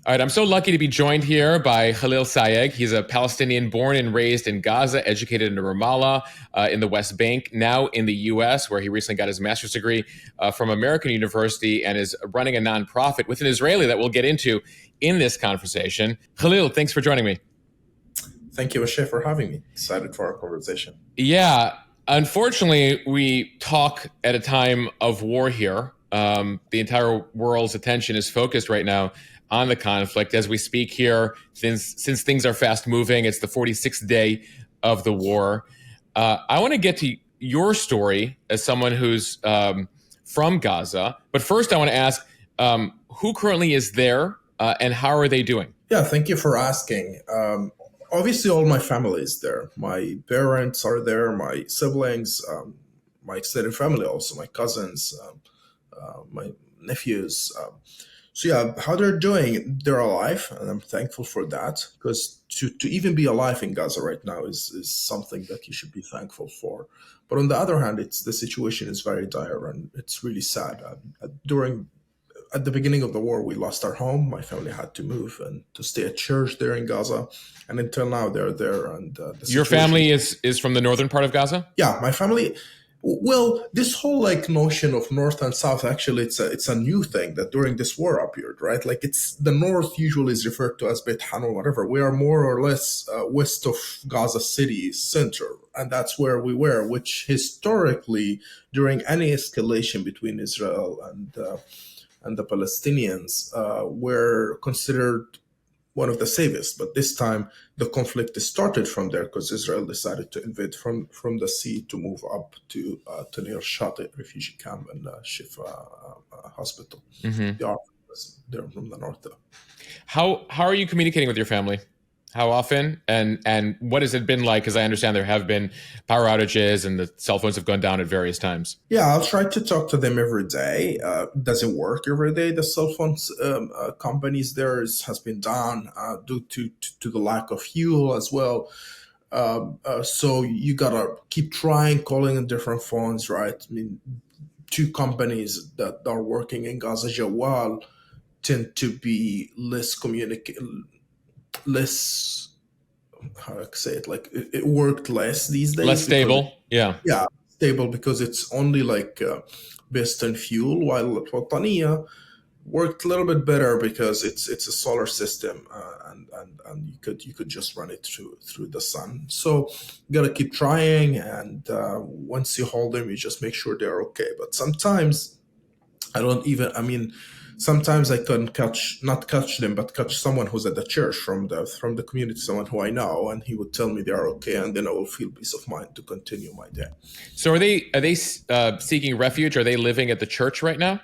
All right, I'm so lucky to be joined here by Khalil Sayegh. He's a Palestinian born and raised in Gaza, educated in Ramallah, in the West Bank, now in the U.S., where he recently got his master's degree from American University and is running a nonprofit with an Israeli that we'll get into in this conversation. Khalil, thanks for joining me. Thank you, Mosheh, for having me. Excited for our conversation. Yeah, unfortunately, we talk at a time of war here. The entire world's attention is focused right now on the conflict as we speak here. Since things are fast moving, it's the 46th day of the war. I want to get to your story as someone who's from Gaza. But first, I want to ask who currently is there and how are they doing? Yeah, thank you for asking. Obviously, all my family is there. My parents are there, my siblings, my extended family also, my cousins, my nephews. So yeah, how they're doing, they're alive, and I'm thankful for that, because to even be alive in Gaza right now is something that you should be thankful for. But on the other hand, the situation is very dire and it's really sad. At the beginning of the war, we lost our home. My family had to move and to stay at church there in Gaza, and until now they're there. And your family is from the northern part of Gaza? Yeah, my family. Well, this whole notion of north and south, actually, it's a new thing that during this war appeared, right? Like, it's the north usually is referred to as Beit Hanun, whatever. We are more or less west of Gaza City center, and that's where we were. Which historically, during any escalation between Israel and the Palestinians, were considered one of the safest. But this time, the conflict started from there because Israel decided to invade from the sea to move up to near Shati refugee camp and Shifa hospital. Mm-hmm. They are from the north. How are you communicating with your family? How often? And what has it been like? Because I understand there have been power outages and the cell phones have gone down at various times. Yeah, I'll try to talk to them every day. It doesn't work every day. The cell phones companies there has been down due to the lack of fuel as well. So you gotta keep trying, calling on different phones, right? I mean, two companies that are working in Gaza Jawal tend to be less, how do I say it, like it worked less these days. Less stable. Yeah, stable, because it's only based on fuel, while Wataniya worked a little bit better because it's a solar system, and you could just run it through the sun. So you gotta keep trying, and once you hold them, you just make sure they're okay. But sometimes sometimes I couldn't not catch them, but catch someone who's at the church from the community, someone who I know, and he would tell me they are okay, and then I will feel peace of mind to continue my day. So are they seeking refuge? Are they living at the church right now?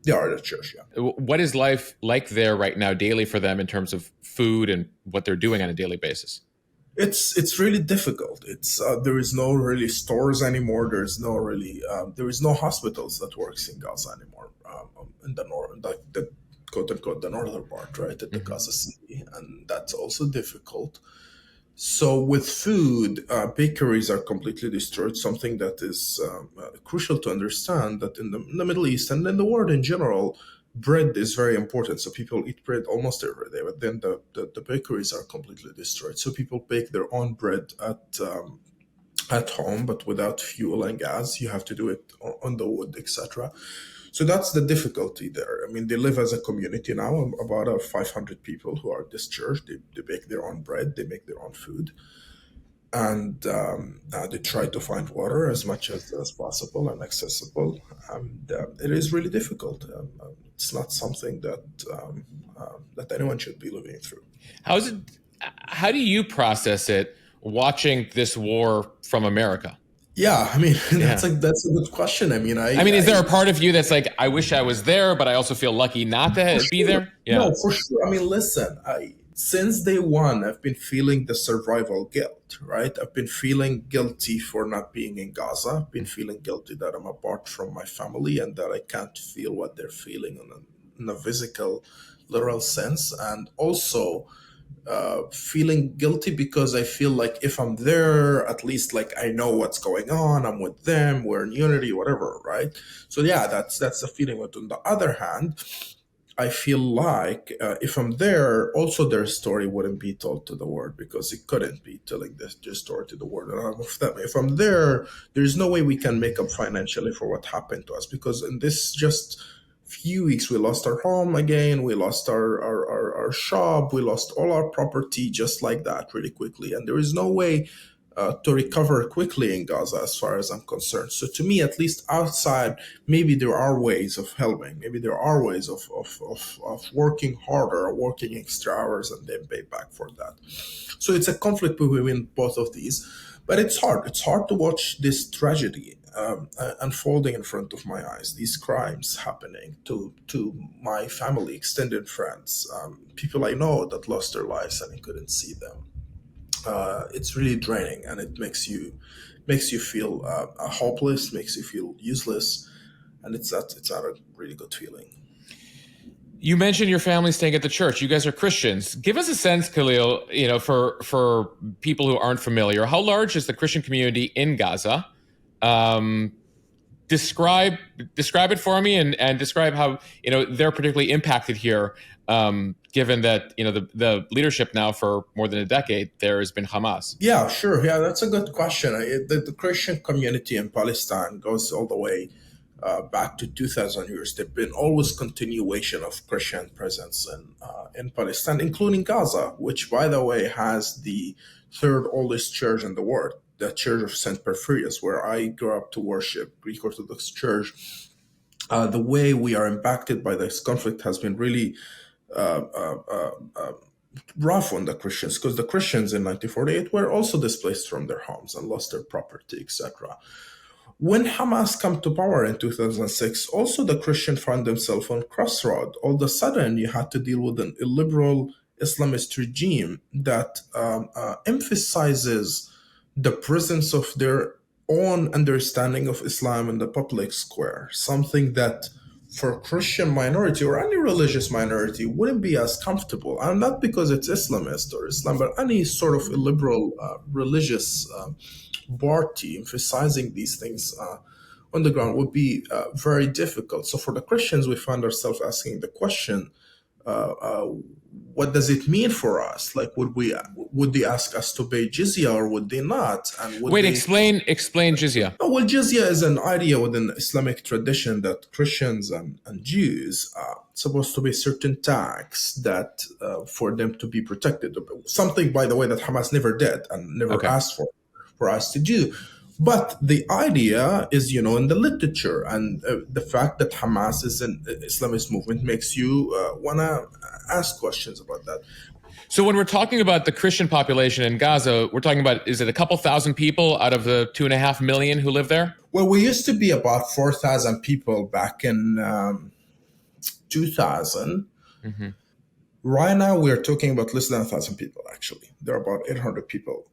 They are at the church, yeah. What is life like there right now, daily, for them in terms of food and what they're doing on a daily basis? It's really difficult. It's there is no really stores anymore. There is no hospitals that works in Gaza anymore. In the north, like the quote unquote the northern part, right, at the Gaza City, and that's also difficult. So with food, bakeries are completely destroyed. Something that is crucial to understand, that in the Middle East and in the world in general, bread is very important. So people eat bread almost every day, but then the bakeries are completely destroyed. So people bake their own bread at home, but without fuel and gas. You have to do it on the wood, etc. So that's the difficulty there. I mean, they live as a community now, about 500 people who are at this church. They bake their own bread, they make their own food, and they try to find water as much as possible and accessible. And it is really difficult. It's not something that anyone should be living through. How do you process it, watching this war from America? Yeah, I mean, that's a good question. I mean, is there a part of you that's like, I wish I was there, but I also feel lucky not to be there? Yeah. No, for sure. I mean, listen, since day one, I've been feeling the survival guilt, right? I've been feeling guilty for not being in Gaza. I've been feeling guilty that I'm apart from my family and that I can't feel what they're feeling in a physical, literal sense. And also feeling guilty because I feel like if I'm there, at least I know what's going on. I'm with them. We're in unity, whatever, right? So yeah, that's the feeling. But on the other hand, I feel like if I'm there, also their story wouldn't be told to the world because it couldn't be telling this story to the world. And if I'm there, there's no way we can make up financially for what happened to us because in this just few weeks we lost our home again, we lost our shop, we lost all our property just like that really quickly, and there is no way to recover quickly in Gaza, as far as I'm concerned. So, to me, at least outside, maybe there are ways of helping. Maybe there are ways of working harder, working extra hours, and then pay back for that. So, it's a conflict between both of these. But it's hard. It's hard to watch this tragedy unfolding in front of my eyes. These crimes happening to my family, extended friends, people I know that lost their lives and I couldn't see them. It's really draining, and it makes you feel hopeless, makes you feel useless, and it's not a really good feeling. You mentioned your family staying at the church. You guys are Christians. Give us a sense, Khalil, for people who aren't familiar, how large is the Christian community in Gaza? Um, describe it for me, and describe how they're particularly impacted here, given that the leadership now for more than a decade there has been Hamas. Yeah, sure. Yeah, that's a good question. The Christian community in Palestine goes all the way back to 2,000 years. There've been always continuation of Christian presence in Palestine, including Gaza, which, by the way, has the third oldest church in the world, the Church of Saint Porphyrius, where I grew up to worship, Greek Orthodox Church. The way we are impacted by this conflict has been really uh, uh, uh, uh, rough on the Christians, because the Christians in 1948 were also displaced from their homes and lost their property, etc. When Hamas came to power in 2006, also the Christian found themselves on crossroad. All of a sudden, you had to deal with an illiberal Islamist regime that emphasizes the presence of their own understanding of Islam in the public square, something that for Christian minority or any religious minority wouldn't be as comfortable. And not because it's Islamist or Islam, but any sort of illiberal religious party emphasizing these things on the ground would be very difficult. So for the Christians, we find ourselves asking the question, uh, uh, what does it mean for us? Like, would they ask us to pay jizya or would they not? And would Wait, they? explain jizya. Oh, well, jizya is an idea within Islamic tradition that Christians and Jews are supposed to pay certain tax that for them to be protected. Something, by the way, that Hamas never did and never Okay. asked for us to do. But the idea is, in the literature, and the fact that Hamas is an Islamist movement makes you want to ask questions about that. So when we're talking about the Christian population in Gaza, we're talking about, is it a couple thousand people out of the 2.5 million who live there? Well, we used to be about 4,000 people back in 2000. Mm-hmm. Right now, we're talking about less than 1,000 people, actually. There are about 800 people,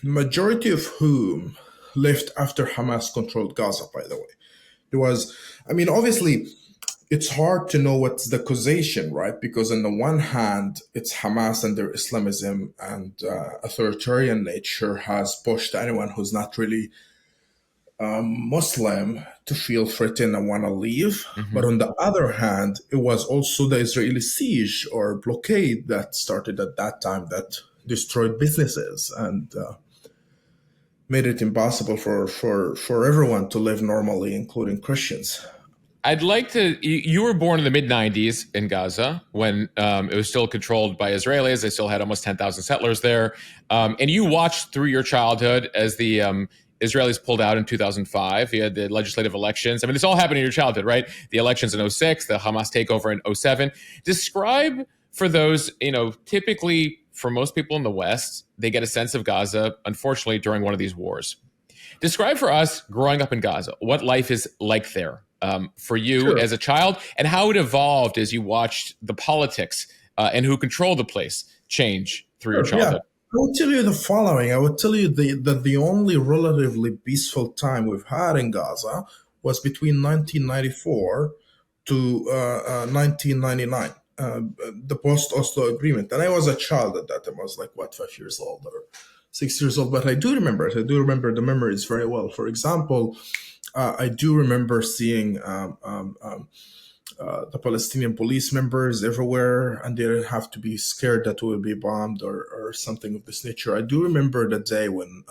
majority of whom left after Hamas controlled Gaza, by the way. There was, obviously, it's hard to know what's the causation, right? Because on the one hand, it's Hamas and their Islamism and authoritarian nature has pushed anyone who's not really Muslim to feel threatened and want to leave. Mm-hmm. But on the other hand, it was also the Israeli siege or blockade that started at that time that destroyed businesses and made it impossible for everyone to live normally, including Christians. I'd like to. You were born in the mid '90s in Gaza when it was still controlled by Israelis. They still had almost 10,000 settlers there, and you watched through your childhood as the Israelis pulled out in 2005. You had the legislative elections. I mean, this all happened in your childhood, right? The elections in '06, the Hamas takeover in '07. Describe for those, typically for most people in the West, they get a sense of Gaza, unfortunately, during one of these wars. Describe for us growing up in Gaza, what life is like there for you Sure. as a child, and how it evolved as you watched the politics and who controlled the place change through your Sure, yeah. childhood. I would tell you the following. I would tell you that the only relatively peaceful time we've had in Gaza was between 1994 to 1999, the post-Oslo agreement. And I was a child at that time. I was like, 5 years old or 6 years old. But I do remember it. I do remember the memories very well. For example, I do remember seeing the Palestinian police members everywhere, and they didn't have to be scared that we will be bombed or something of this nature. I do remember the day when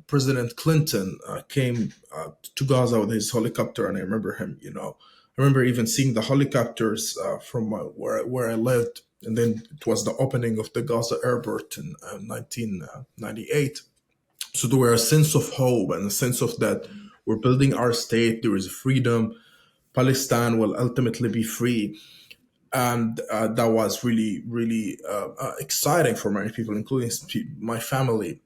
President Clinton came to Gaza with his helicopter, and I remember him. I remember even seeing the helicopters from where I lived, and then it was the opening of the Gaza airport in 1998. So there were a sense of hope and a sense of that we're building our state. There is freedom. Palestine will ultimately be free. And that was really, really exciting for many people, including my family.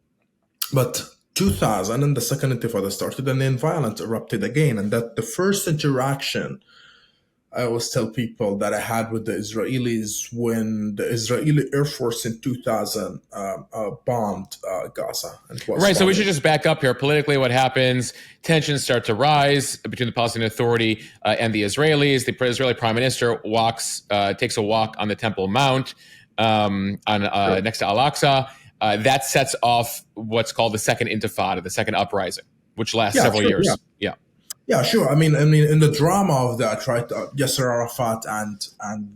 But 2000 and the second intifada started, and then violence erupted again. And that the first interaction I always tell people that I had with the Israelis when the Israeli Air Force in 2000 bombed Gaza. And it was Right. So we bombing. should just back up here. Politically, what happens? Tensions start to rise between the Palestinian Authority and the Israelis. The Israeli Prime Minister takes a walk on the Temple Mount next to Al-Aqsa. That sets off what's called the Second Intifada, the Second Uprising, which lasts several years. Yeah. Yeah, sure. I mean, in the drama of that, right? Yasser Arafat and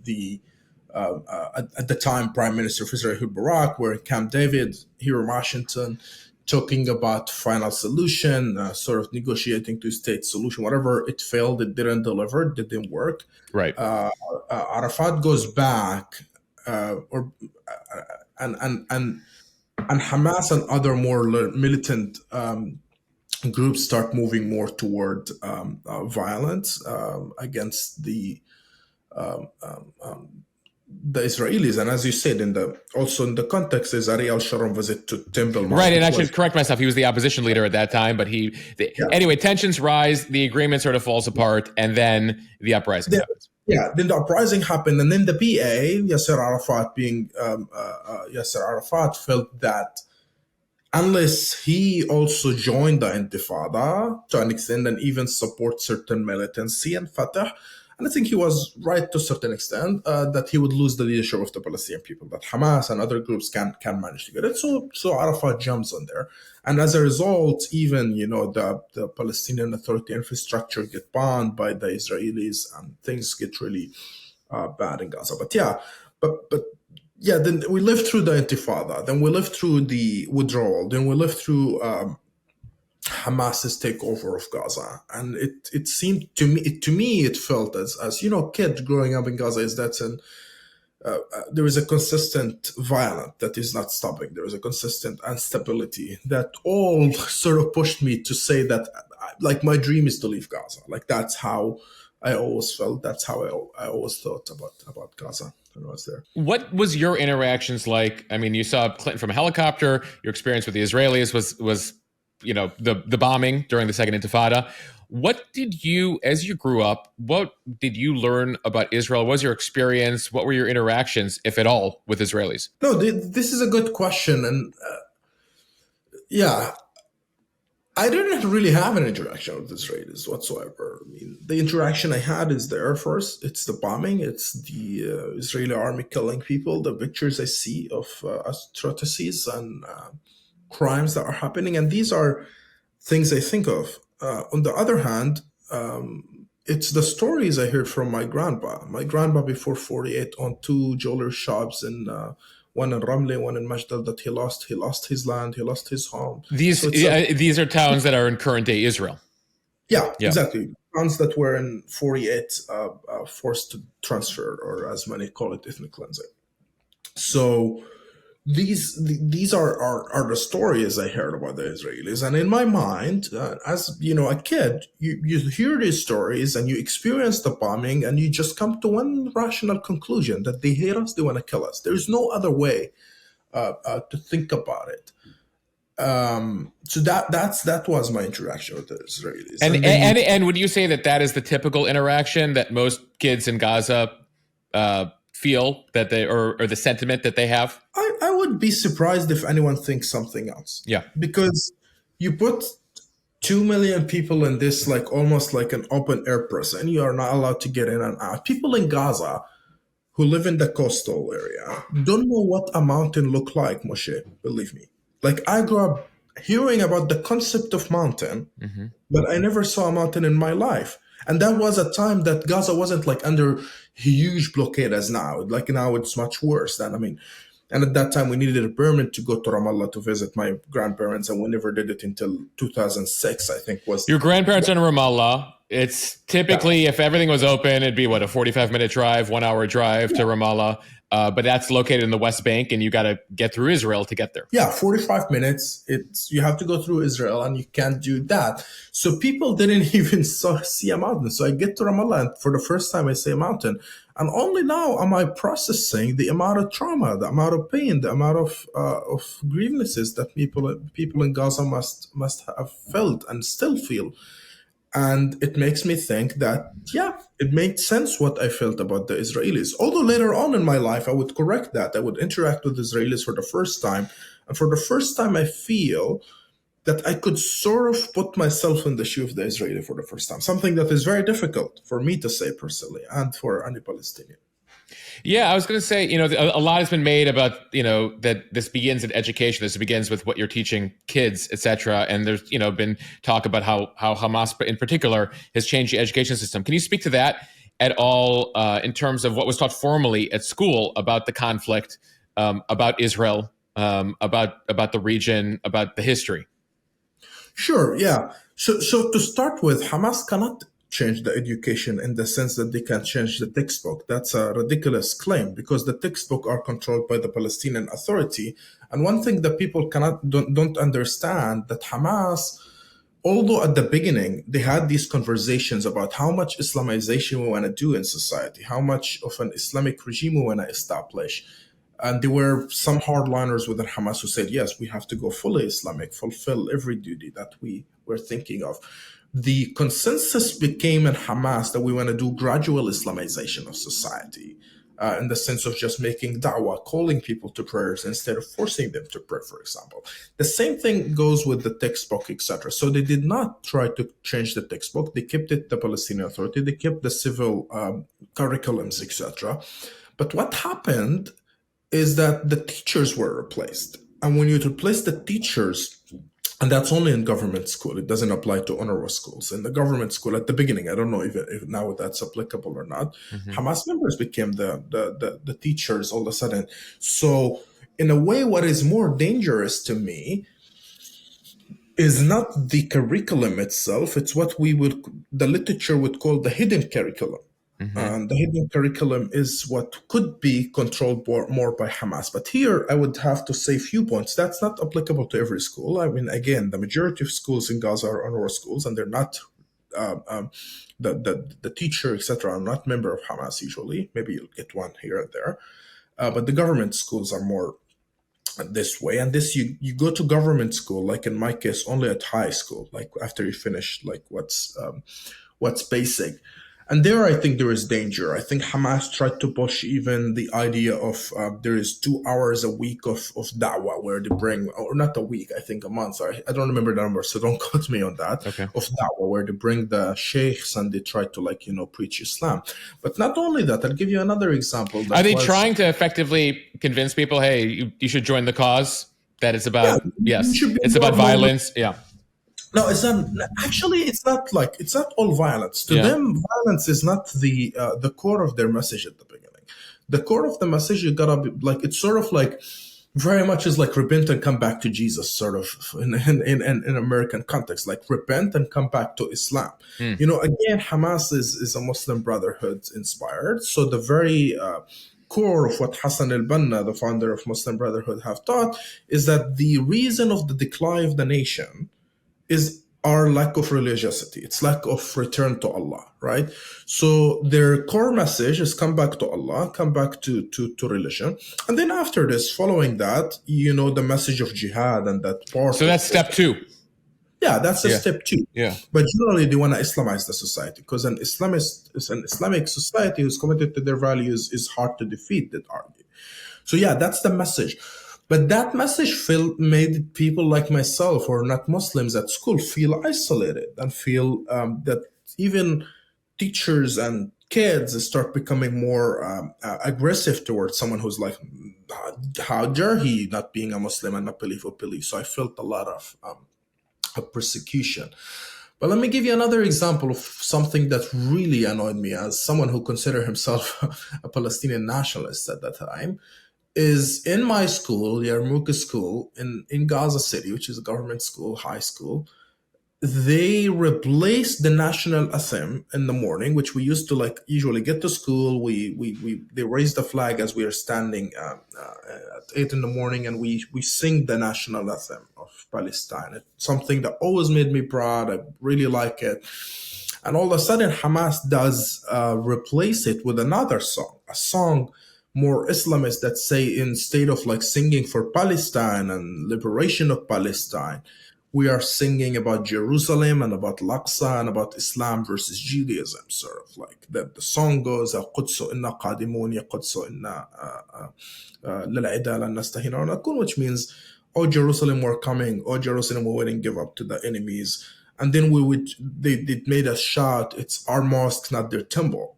the at the time Prime Minister of Israel, Ehud Barak, were in Camp David here in Washington, talking about final solution, sort of negotiating two-state solution. Whatever it failed, it didn't deliver, it didn't work. Right. Arafat goes back, and Hamas and other more militant groups start moving more toward violence against the Israelis. And as you said, also in the context is Ariel Sharon visit to Temple Mount. Right, and I should correct myself. He was the opposition leader at that time, but anyway, tensions rise, the agreement sort of falls apart, and then the uprising happens. Yeah, then the uprising happened, and then the PA, Yasser Arafat being Yasser Arafat, felt that unless he also joined the Intifada to an extent and even support certain militancy and Fatah, and I think he was right to a certain extent, that he would lose the leadership of the Palestinian people, that Hamas and other groups can manage to get it. So Arafat jumps on there. And as a result, even, the Palestinian Authority infrastructure get bombed by the Israelis, and things get really bad in Gaza. Then we lived through the Intifada, then we lived through the withdrawal, then we lived through Hamas's takeover of Gaza. And it seemed to me, it felt as kids growing up in Gaza, is that there is a consistent violence that is not stopping. There is a consistent instability that all sort of pushed me to say that, like, my dream is to leave Gaza. Like, that's how I always felt. That's how I always thought about Gaza when I was there. What was your interactions like? I mean, you saw Clinton from a helicopter. Your experience with the Israelis was the bombing during the Second Intifada. What did you, as you grew up, what did you learn about Israel? What was your experience? What were your interactions, if at all, with Israelis? No, this is a good question. And I didn't really have an interaction with Israelis whatsoever. I mean, the interaction I had is the Air Force. It's the bombing. It's the Israeli army killing people. The pictures I see of atrocities and crimes that are happening. And these are things I think of. On the other hand, it's the stories I heard from my grandpa. My grandpa before 48 owned two jewelry shops in one in Ramle, one in Mashdal, that he lost. He lost his land. He lost his home. These are towns that are in current day Israel. Yeah, exactly. Towns that were in 48 forced to transfer, or as many call it, ethnic cleansing. So these are the stories I heard about the Israelis. And in my mind, as a kid, you hear these stories and you experience the bombing, and you just come to one rational conclusion, that they hate us, they want to kill us. There's no other way to think about it. So that was my interaction with the Israelis. And would you say that is the typical interaction that most kids in Gaza feel, that they or the sentiment that they have? I would be surprised if anyone thinks something else. Yeah, because you put 2 million people in this, like, almost like an open air prison. You are not allowed to get in and out. People in Gaza who live in the coastal area don't know what a mountain look like, Mosheh, believe me. Like, I grew up hearing about the concept of mountain, but I never saw a mountain in my life. And that was a time that Gaza wasn't like under huge blockade as now. Like now it's much worse than, I mean, and at that time we needed a permit to go to Ramallah to visit my grandparents, and we never did it until 2006, I think was. Your grandparents are in Ramallah. It's Yeah. typically, if everything was open, it'd be what, a 45-minute drive, 1 hour drive to Ramallah. But that's located in the West Bank, and you got to get through Israel to get there. Yeah, 45 minutes. It's you have to go through Israel, and you can't do that. So people didn't even see a mountain. So I get to Ramallah, and for the first time I see a mountain, and only now am I processing the amount of trauma, the amount of pain, the amount of grievances that people in Gaza must have felt and still feel. And it makes me think that, yeah, it made sense what I felt about the Israelis. Although later on in my life, I would correct that. I would interact with Israelis for the first time. And for the first time, I feel that I could sort of put myself in the shoe of the Israeli for the first time. Something that is very difficult for me to say personally and for any Palestinian. Yeah, I was going to say, a lot has been made about, that this begins in education. This begins with what you're teaching kids, et cetera. And there's, been talk about how Hamas in particular has changed the education system. Can you speak to that at all in terms of what was taught formally at school about the conflict, about Israel, about the region, about the history? Sure, yeah. So to start with, Hamas cannot change the education in the sense that they can change the textbook. That's a ridiculous claim because the textbook are controlled by the Palestinian Authority. And one thing that people don't understand that Hamas, although at the beginning they had these conversations about how much Islamization we want to do in society, how much of an Islamic regime we want to establish. And there were some hardliners within Hamas who said, yes, we have to go fully Islamic, fulfill every duty that we were thinking of. The consensus became in Hamas that we want to do gradual Islamization of society, in the sense of just making da'wah, calling people to prayers instead of forcing them to pray, for example. The same thing goes with the textbook, etc. So they did not try to change the textbook. They kept it the Palestinian Authority. They kept the civil curriculums, etc. But what happened is that the teachers were replaced. And when you replace the teachers, and that's only in government school, it doesn't apply to UNRWA schools. In the government school at the beginning, I don't know if now that's applicable or not, Hamas members became the teachers all of a sudden. So in a way, what is more dangerous to me is not the curriculum itself, it's what the literature would call the hidden curriculum. And the hidden curriculum is what could be controlled more by Hamas. But here I would have to say a few points. That's not applicable to every school. I mean, again, the majority of schools in Gaza are UNRWA schools, and they're not, the teacher, etc., are not member of Hamas usually. Maybe you'll get one here and there. But the government schools are more this way. And this, you go to government school, like in my case, only at high school, like after you finish, like what's basic. And there, I think there is danger. I think Hamas tried to push even the idea of there is 2 hours a week of da'wah where they bring, or not a week, I think a month. I don't remember the number, so don't quote me on that. Okay. Of da'wah where they bring the sheikhs and they try to preach Islam. But not only that, I'll give you another example. Are they trying to effectively convince people, hey, you should join the cause? That it's about, it's about violence. Yeah. No, it's not. Actually, it's not all violence. To them, violence is not the core of their message at the beginning. The core of the message, you gotta be like, it's sort of like very much is like repent and come back to Jesus, sort of in American context, like repent and come back to Islam. Again, Hamas is a Muslim Brotherhood inspired. So the very core of what Hassan al-Banna, the founder of Muslim Brotherhood, have taught is that the reason of the decline of the nation is our lack of religiosity. It's lack of return to Allah, right? So their core message is come back to Allah, come back to religion. And then after this, following that, the message of jihad and that part. So that's step 2. Yeah, that's step 2. Yeah. But generally they want to Islamize the society because an Islamic society who's committed to their values is hard to defeat, they'd argue. So yeah, that's the message. But that message made people like myself, or not Muslims at school, feel isolated and feel that even teachers and kids start becoming more aggressive towards someone who's like, how dare he not being a Muslim and not believe what belief. So I felt a lot of persecution. But let me give you another example of something that really annoyed me as someone who considered himself a Palestinian nationalist at that time. Is in my school, Yarmouk School, in Gaza City, which is a government school, high school, they replaced the national anthem in the morning, which we used to like usually get to school. We they raise the flag as we are standing at 8 in the morning, and we sing the national anthem of Palestine. It's something that always made me proud. I really like it. And all of a sudden, Hamas does replace it with another song, a song more Islamist that say instead of like singing for Palestine and liberation of Palestine, we are singing about Jerusalem and about Al-Aqsa and about Islam versus Judaism, sort of like that. The song goes, "Qudsu inna qadimun ya Qudsu inna lil'ida lan nastahina wa nakun," which means, "Oh Jerusalem, we're coming. Oh Jerusalem, we wouldn't give up to the enemies." And then they made us shout, "It's our mosque, not their temple."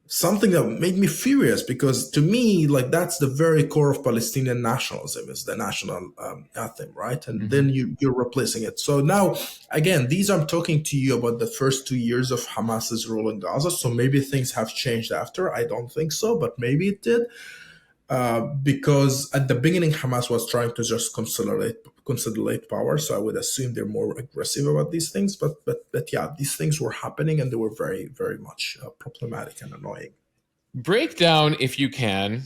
Something that made me furious because to me, like that's the very core of Palestinian nationalism is the national anthem, right? And then you're replacing it. So now, again, these I'm talking to you about the first 2 years of Hamas's rule in Gaza. So maybe things have changed after. I don't think so, but maybe it did. Because at the beginning, Hamas was trying to just consolidate power. So I would assume they're more aggressive about these things. But yeah, these things were happening and they were very, very much problematic and annoying. Break down, if you can,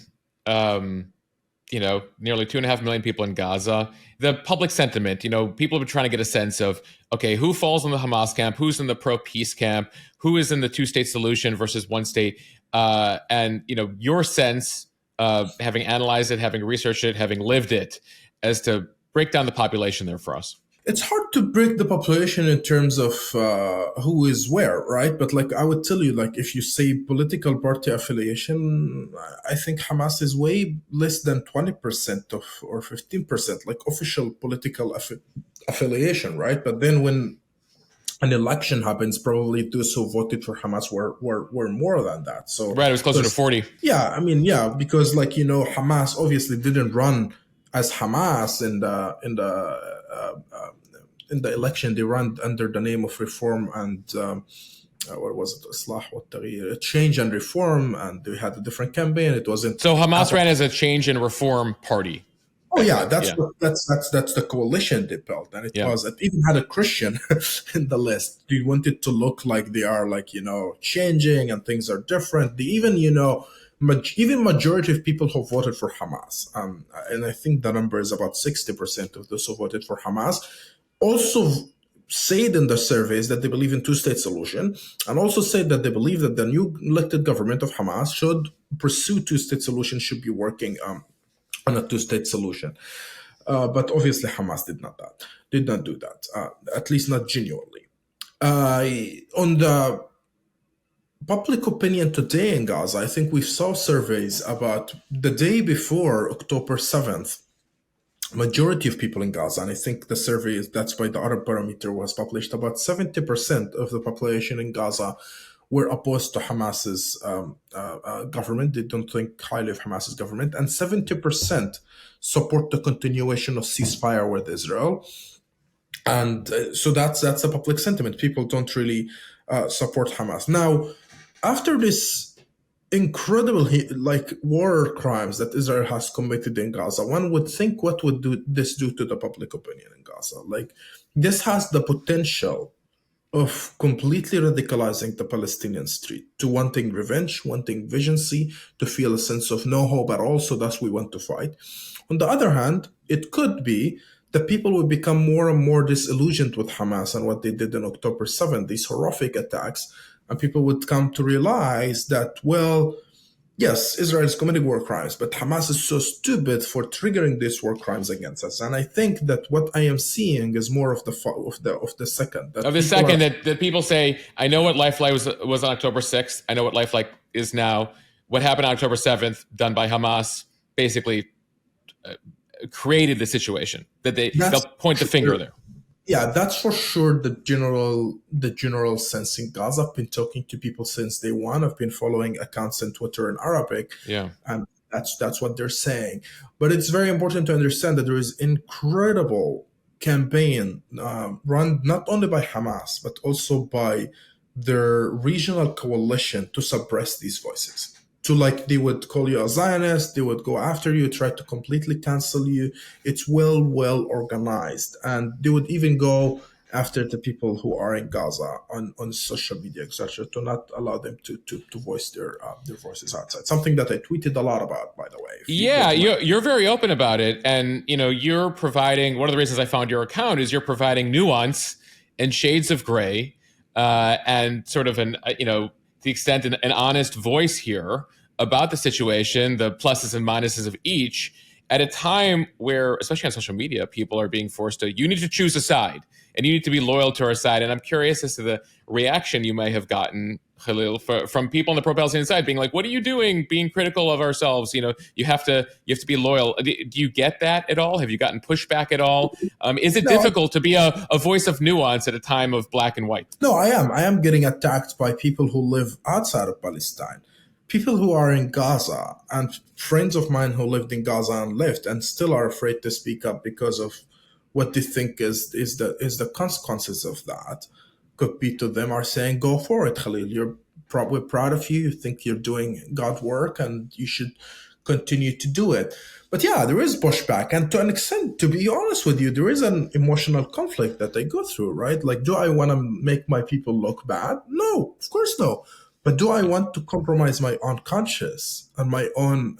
nearly 2.5 million people in Gaza, the public sentiment. People have been trying to get a sense of, okay, who falls in the Hamas camp, who's in the pro-peace camp, who is in the two-state solution versus one state, and your sense of having analyzed it, having researched it, having lived it, as to break down the population there for us. It's hard to break the population in terms of who is where, right? But like I would tell you, like if you say political party affiliation, I think Hamas is way less than 20% of or 15%, like official political affiliation, right? But then when an election happens, probably those who voted for Hamas were more than that. So right, it was closer to 40. Yeah, I mean, yeah, because Hamas obviously didn't run as Hamas in the election. They ran under the name of reform and what was it? Islah wa Taghyir, change and reform, and they had a different campaign. It wasn't so Hamas ran as a change and reform party. Oh yeah, that's the coalition they built, and it even had a Christian in the list. They wanted to look like they are changing and things are different. They even even majority of people who voted for Hamas, and I think the number is about 60% of those who voted for Hamas, also said in the surveys that they believe in two-state solution, and also said that they believe that the new elected government of Hamas should pursue two-state solution, should be working on a two-state solution. But obviously Hamas did not do that, at least not genuinely. On the public opinion today in Gaza, I think we saw surveys about the day before October 7th, majority of people in Gaza, and I think the survey that's by the Arab Barometer was published, about 70% of the population in Gaza were opposed to Hamas's government. They don't think highly of Hamas's government. And 70% support the continuation of ceasefire with Israel. And so that's the public sentiment. People don't really support Hamas. Now, after this incredible war crimes that Israel has committed in Gaza, one would think, what would this do to the public opinion in Gaza? This has the potential of completely radicalizing the Palestinian street to wanting revenge, wanting vigency, to feel a sense of no hope at all, so thus we want to fight. On the other hand, it could be that people would become more and more disillusioned with Hamas and what they did on October 7th, these horrific attacks, and people would come to realize that, well, yes, Israel is committing war crimes, but Hamas is so stupid for triggering these war crimes against us. And I think that what I am seeing is more of the second. That people say, I know what Lifeline was on October 6th. I know what Lifeline is now. What happened on October 7th, done by Hamas, basically created the situation. They'll point the finger there. Yeah, that's for sure the general sense in Gaza. I've been talking to people since day one. I've been following accounts on Twitter in Arabic. Yeah. And that's what they're saying. But it's very important to understand that there is incredible campaign run not only by Hamas but also by their regional coalition to suppress these voices. To like, they would call you a Zionist, they would go after you, try to completely cancel you. It's well organized, and they would even go after the people who are in Gaza on social media, etc., to not allow them to voice their voices outside. Something that I tweeted a lot about, by the way. If you go Yeah, to my you're very open about it, and you're providing. One of the reasons I found your account is you're providing nuance and shades of gray, and sort of to the extent an honest voice here about the situation, the pluses and minuses of each, at a time where, especially on social media, people are being forced to. You need to choose a side, and you need to be loyal to our side. And I'm curious as to the reaction you may have gotten, Khalil, from people on the pro-Palestinian side, being like, "What are you doing? Being critical of ourselves? You have to be loyal." Do you get that at all? Have you gotten pushback at all? Is it no, difficult to be a voice of nuance at a time of black and white? No, I am. I am getting attacked by people who live outside of Palestine. People who are in Gaza, and friends of mine who lived in Gaza and left and still are afraid to speak up because of what they think is the consequences of that could be to them, are saying, "Go for it, Khalil. You're probably proud of you. You think you're doing God work and you should continue to do it." But yeah, there is pushback. And to an extent, to be honest with you, there is an emotional conflict that I go through, right? Like, do I want to make my people look bad? No, of course no. But do I want to compromise my own conscience and my own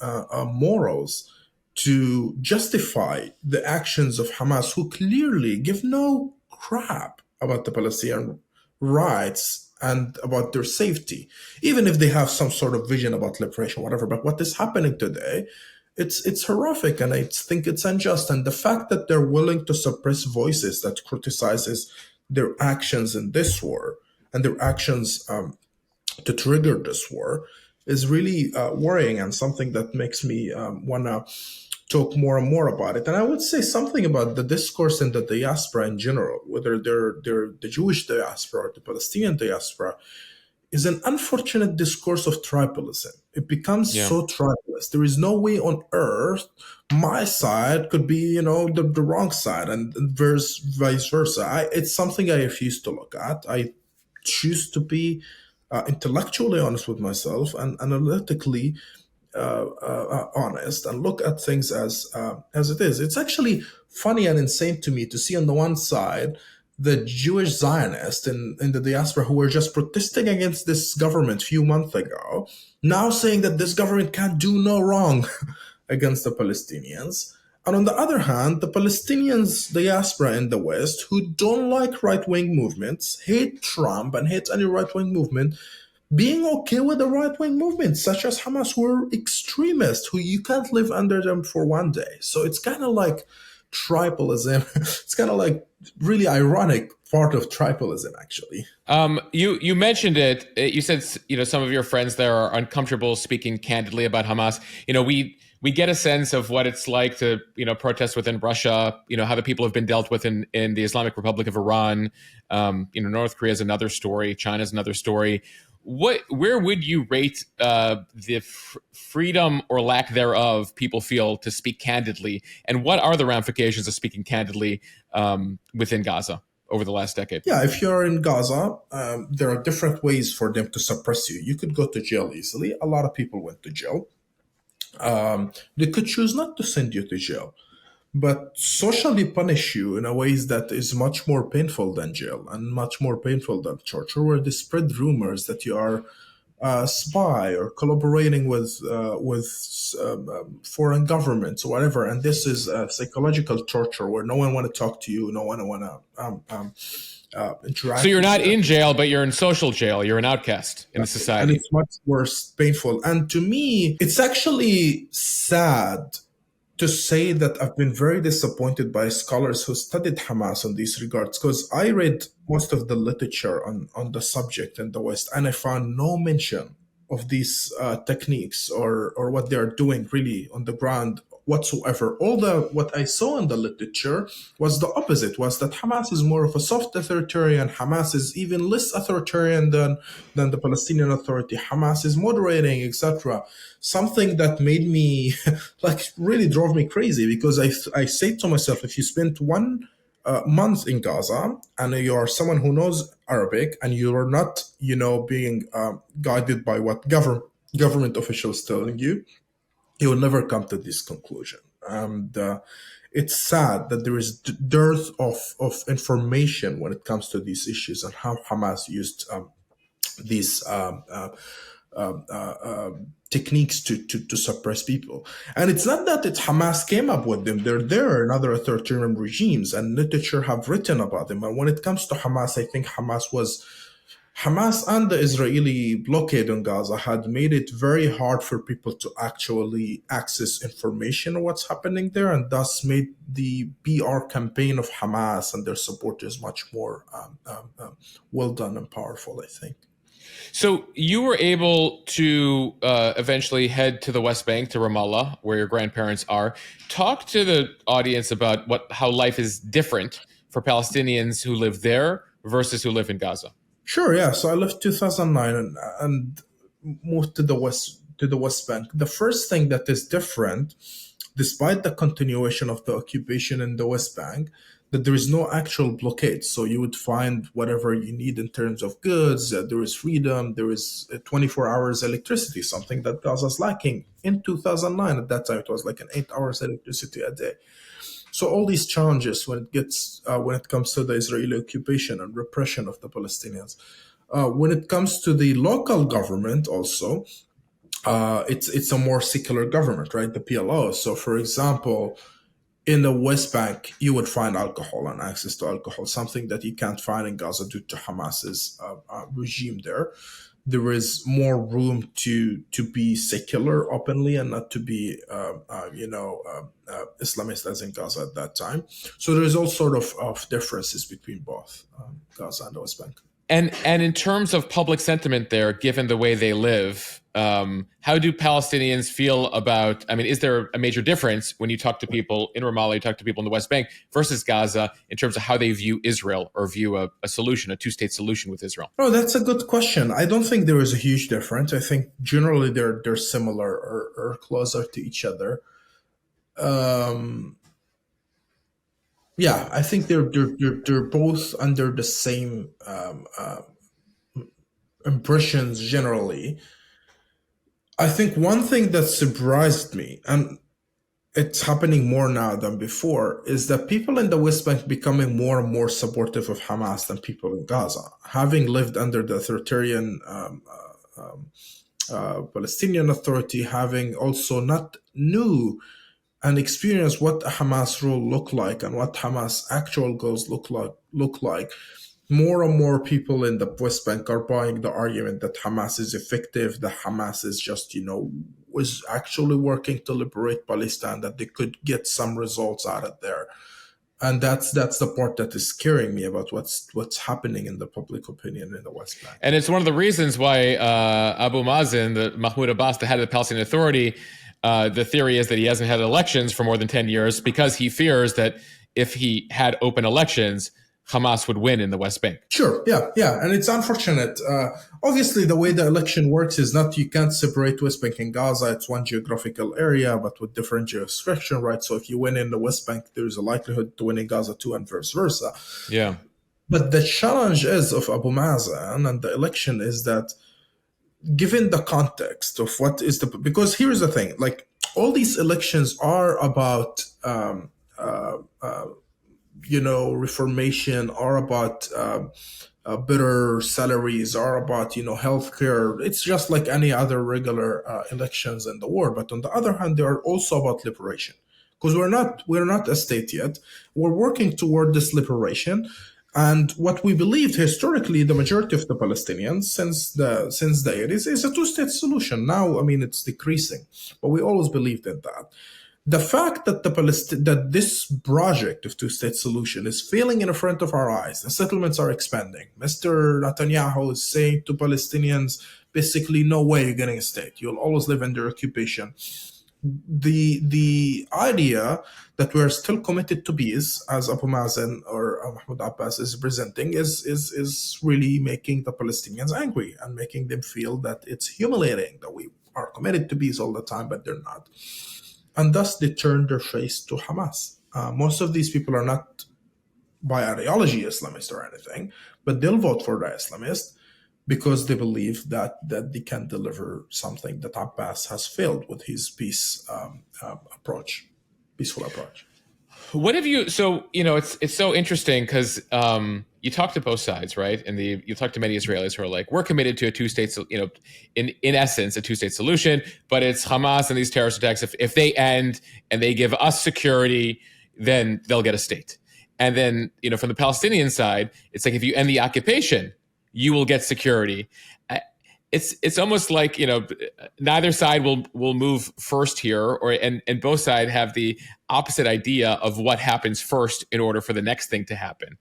morals to justify the actions of Hamas, who clearly give no crap about the Palestinian rights and about their safety, even if they have some sort of vision about liberation, whatever. But what is happening today, it's horrific, and I think it's unjust. And the fact that they're willing to suppress voices that criticizes their actions in this war and their actions to trigger this war is really worrying, and something that makes me want to talk more and more about it. And I would say something about the discourse in the diaspora in general, whether they're the Jewish diaspora or the Palestinian diaspora, is an unfortunate discourse of tribalism. It becomes Yeah. so tribalist. There is no way on earth my side could be, the wrong side, and vice versa. It's something I refuse to look at. I choose to be intellectually honest with myself and analytically honest, and look at things as it is. It's actually funny and insane to me to see on the one side the Jewish Zionists in the diaspora who were just protesting against this government a few months ago, now saying that this government can't do no wrong against the Palestinians. And on the other hand, the Palestinians diaspora in the West, who don't like right-wing movements, hate Trump and hate any right-wing movement, being okay with the right-wing movements such as Hamas, who are extremists, who you can't live under them for one day. So it's kind of like tribalism. It's kind of like really ironic part of tribalism, actually. You mentioned it. You said some of your friends there are uncomfortable speaking candidly about Hamas. We get a sense of what it's like to protest within Russia. How the people have been dealt with in the Islamic Republic of Iran. North Korea is another story. China is another story. Where would you rate the freedom or lack thereof people feel to speak candidly, and what are the ramifications of speaking candidly within Gaza over the last decade? Yeah, if you're in Gaza, there are different ways for them to suppress you. You could go to jail easily. A lot of people went to jail. They could choose not to send you to jail, but socially punish you in a ways that is much more painful than jail and much more painful than torture, where they spread rumors that you are a spy or collaborating with foreign governments or whatever. And this is psychological torture where no one want to talk to you, no one want to interact. So you're not with you. in jail, but you're in social jail. You're an outcast in the And society. it's much worse, painful. And to me, it's actually sad to say that I've been very disappointed by scholars who studied Hamas in these regards, because I read most of the literature on the subject in the West, and I found no mention of these techniques or what they are doing really on the ground whatsoever. What I saw in the literature was the opposite, was that Hamas is more of a soft authoritarian. Hamas is even less authoritarian than the Palestinian Authority. Hamas is moderating, etc. Something that made me like really drove me crazy, because I say to myself, if you spend one months in Gaza, and you are someone who knows Arabic, and you are not, being guided by what government officials telling you will never come to this conclusion. And it's sad that there is dearth of information when it comes to these issues and how Hamas used these techniques to suppress people. And it's not that it's Hamas came up with them. They're there in other authoritarian regimes, and literature have written about them. And when it comes to Hamas, I think Hamas and the Israeli blockade on Gaza had made it very hard for people to actually access information on what's happening there, and thus made the PR campaign of Hamas and their supporters much more well done and powerful, I think. So you were able to eventually head to the West Bank, to Ramallah, where your grandparents are. Talk to the audience about how life is different for Palestinians who live there versus who live in Gaza. Sure, yeah. So I left 2009 and moved to the West Bank. The first thing that is different, despite the continuation of the occupation in the West Bank, that there is no actual blockade. So you would find whatever you need in terms of goods. There is freedom. There is 24 hours electricity, something that Gaza is lacking. In 2009, at that time, it was like an 8 hours electricity a day. So all these challenges when it comes to the Israeli occupation and repression of the Palestinians. When it comes to the local government, also, it's a more secular government, right? The PLO. So, for example, in the West Bank, you would find alcohol and access to alcohol, something that you can't find in Gaza due to Hamas's regime there. There is more room to be secular openly and not to be, Islamist as in Gaza at that time. So there is all sort of differences between both Gaza and the West Bank. And in terms of public sentiment there, given the way they live, how do Palestinians feel about, is there a major difference when you talk to people in Ramallah, you talk to people in the West Bank versus Gaza in terms of how they view Israel or view a solution, a two-state solution with Israel? Oh, that's a good question. I don't think there is a huge difference. I think generally they're similar or closer to each other. Yeah, I think they're both under the same impressions generally. I think one thing that surprised me, and it's happening more now than before, is that people in the West Bank becoming more and more supportive of Hamas than people in Gaza. Having lived under the authoritarian Palestinian Authority, having also not knew and experienced what a Hamas rule looked like and what Hamas actual goals look like, more and more people in the West Bank are buying the argument that Hamas is effective, that Hamas is just, was actually working to liberate Palestine, that they could get some results out of there. And that's the part that is scaring me about what's happening in the public opinion in the West Bank. And it's one of the reasons why Abu Mazen, Mahmoud Abbas, the head of the Palestinian Authority, the theory is that he hasn't had elections for more than 10 years because he fears that if he had open elections, Hamas would win in the West Bank. Sure, yeah. And it's unfortunate. Obviously, the way the election works is not, you can't separate West Bank and Gaza. It's one geographical area, but with different jurisdiction, right? So if you win in the West Bank, there's a likelihood to win in Gaza too, and vice versa. Yeah. But the challenge is of Abu Mazen and the election is that, given the context of what is because here's the thing, like all these elections are about, reformation, are about better salaries, are about, healthcare. It's just like any other regular elections in the world. But on the other hand, they are also about liberation, because we're not a state yet. We're working toward this liberation. And what we believed historically, the majority of the Palestinians since the 80s, is a two-state solution. Now, it's decreasing, but we always believed in that. The fact that that this project of two-state solution is failing in front of our eyes, the settlements are expanding. Mr. Netanyahu is saying to Palestinians, basically, no way you're getting a state. You'll always live under occupation. The idea that we're still committed to peace, as Abu Mazen or Mahmoud Abbas is presenting, is really making the Palestinians angry and making them feel that it's humiliating that we are committed to peace all the time, but they're not. And thus they turn their face to Hamas. Most of these people are not by ideology Islamist or anything, but they'll vote for the Islamist because they believe that they can deliver something that Abbas has failed with his peaceful approach. What have you? So it's so interesting because you talk to both sides, right? And you talk to many Israelis who are like, we're committed to a two-state, in essence, a two-state solution. But it's Hamas and these terrorist attacks. If they end and they give us security, then they'll get a state. And then from the Palestinian side, it's like if you end the occupation, you will get security. It's almost like neither side will move first here, and both sides have the opposite idea of what happens first in order for the next thing to happen.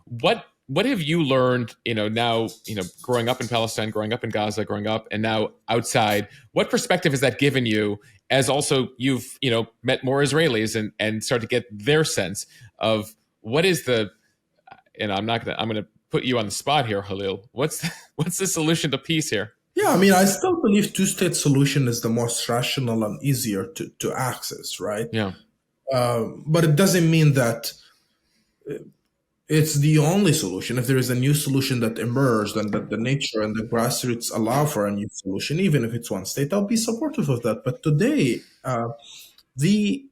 What have you learned? Now growing up in Palestine, growing up in Gaza, growing up, and now outside. What perspective has that given you? As also you've met more Israelis and start to get their sense of what is the. And I'm gonna put you on the spot here, Khalil. What's the solution to peace here? Yeah, I mean, I still believe two-state solution is the most rational and easier to access, right? Yeah. But it doesn't mean that it's the only solution. If there is a new solution that emerged and that the nature and the grassroots allow for a new solution, even if it's one state, I'll be supportive of that. But today, the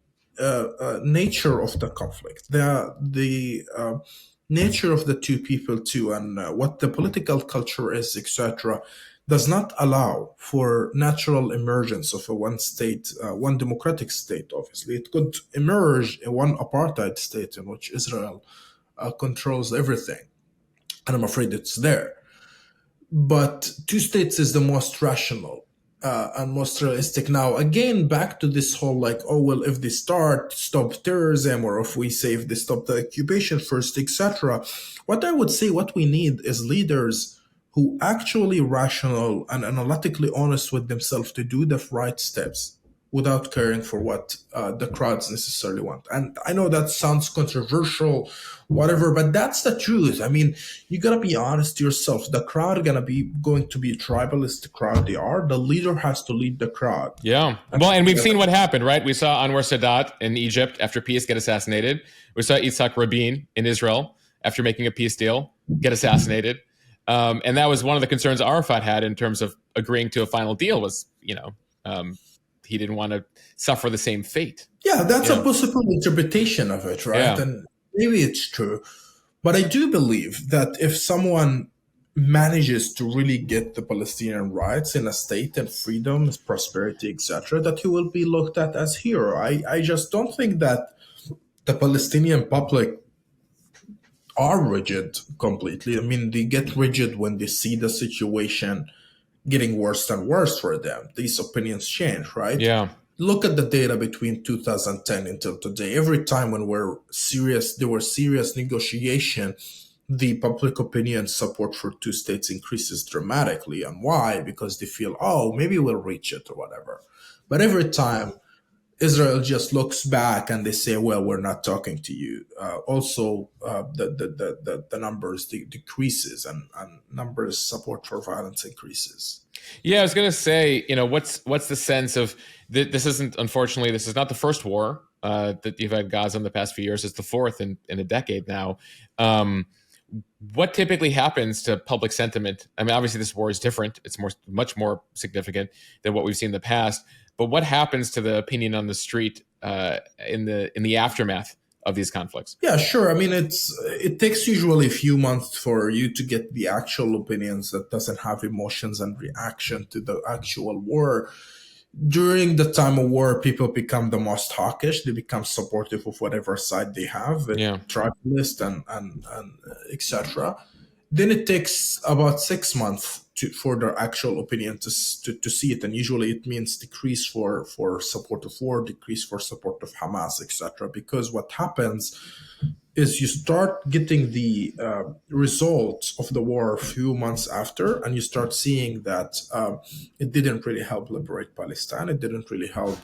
nature of the conflict, the nature of the two people too, and what the political culture is, etc., does not allow for natural emergence of a one democratic state. Obviously, it could emerge in one apartheid state in which Israel controls everything, and I'm afraid it's there. But two states is the most rational and most realistic. Now, again, back to this whole like, oh, well, if they stop terrorism, or if we say if they stop the occupation first, etc. What I would say, what we need is leaders who actually rational and analytically honest with themselves to do the right steps without caring for what the crowds necessarily want. And I know that sounds controversial, whatever, but that's the truth. I mean, you gotta be honest to yourself. The crowd going to be a tribalist crowd they are. The leader has to lead the crowd. Yeah. Well, and we've seen what happened, right? We saw Anwar Sadat in Egypt after peace get assassinated. We saw Yitzhak Rabin in Israel after making a peace deal get assassinated. And that was one of the concerns Arafat had in terms of agreeing to a final deal was, he didn't want to suffer the same fate. Yeah, that's a possible interpretation of it, right? Yeah. And maybe it's true. But I do believe that if someone manages to really get the Palestinian rights in a state and freedom, prosperity, etc., that he will be looked at as hero. I just don't think that the Palestinian public are rigid completely. I mean, they get rigid when they see the situation getting worse and worse for them. These opinions change, right? Yeah. Look at the data between 2010 until today. Every time when there were serious negotiation, the public opinion support for two states increases dramatically. And why? Because they feel, oh, maybe we'll reach it or whatever. But every time Israel just looks back and they say, well, we're not talking to you. The numbers decreases and numbers support for violence increases. Yeah, I was going to say, what's the sense of this isn't, unfortunately, this is not the first war that you've had Gaza in the past few years. It's the fourth in a decade now. What typically happens to public sentiment? I mean, obviously this war is different. It's much more significant than what we've seen in the past. But what happens to the opinion on the street in the aftermath of these conflicts? Yeah, sure. I mean, it takes usually a few months for you to get the actual opinions that doesn't have emotions and reaction to the actual war. During the time of war, people become the most hawkish. They become supportive of whatever side they have, tribalist and etc. Then it takes about 6 months for their actual opinion to see it, and usually it means decrease for support of war, decrease for support of Hamas, etc. Because what happens is you start getting the results of the war a few months after, and you start seeing that it didn't really help liberate Palestine. It didn't really help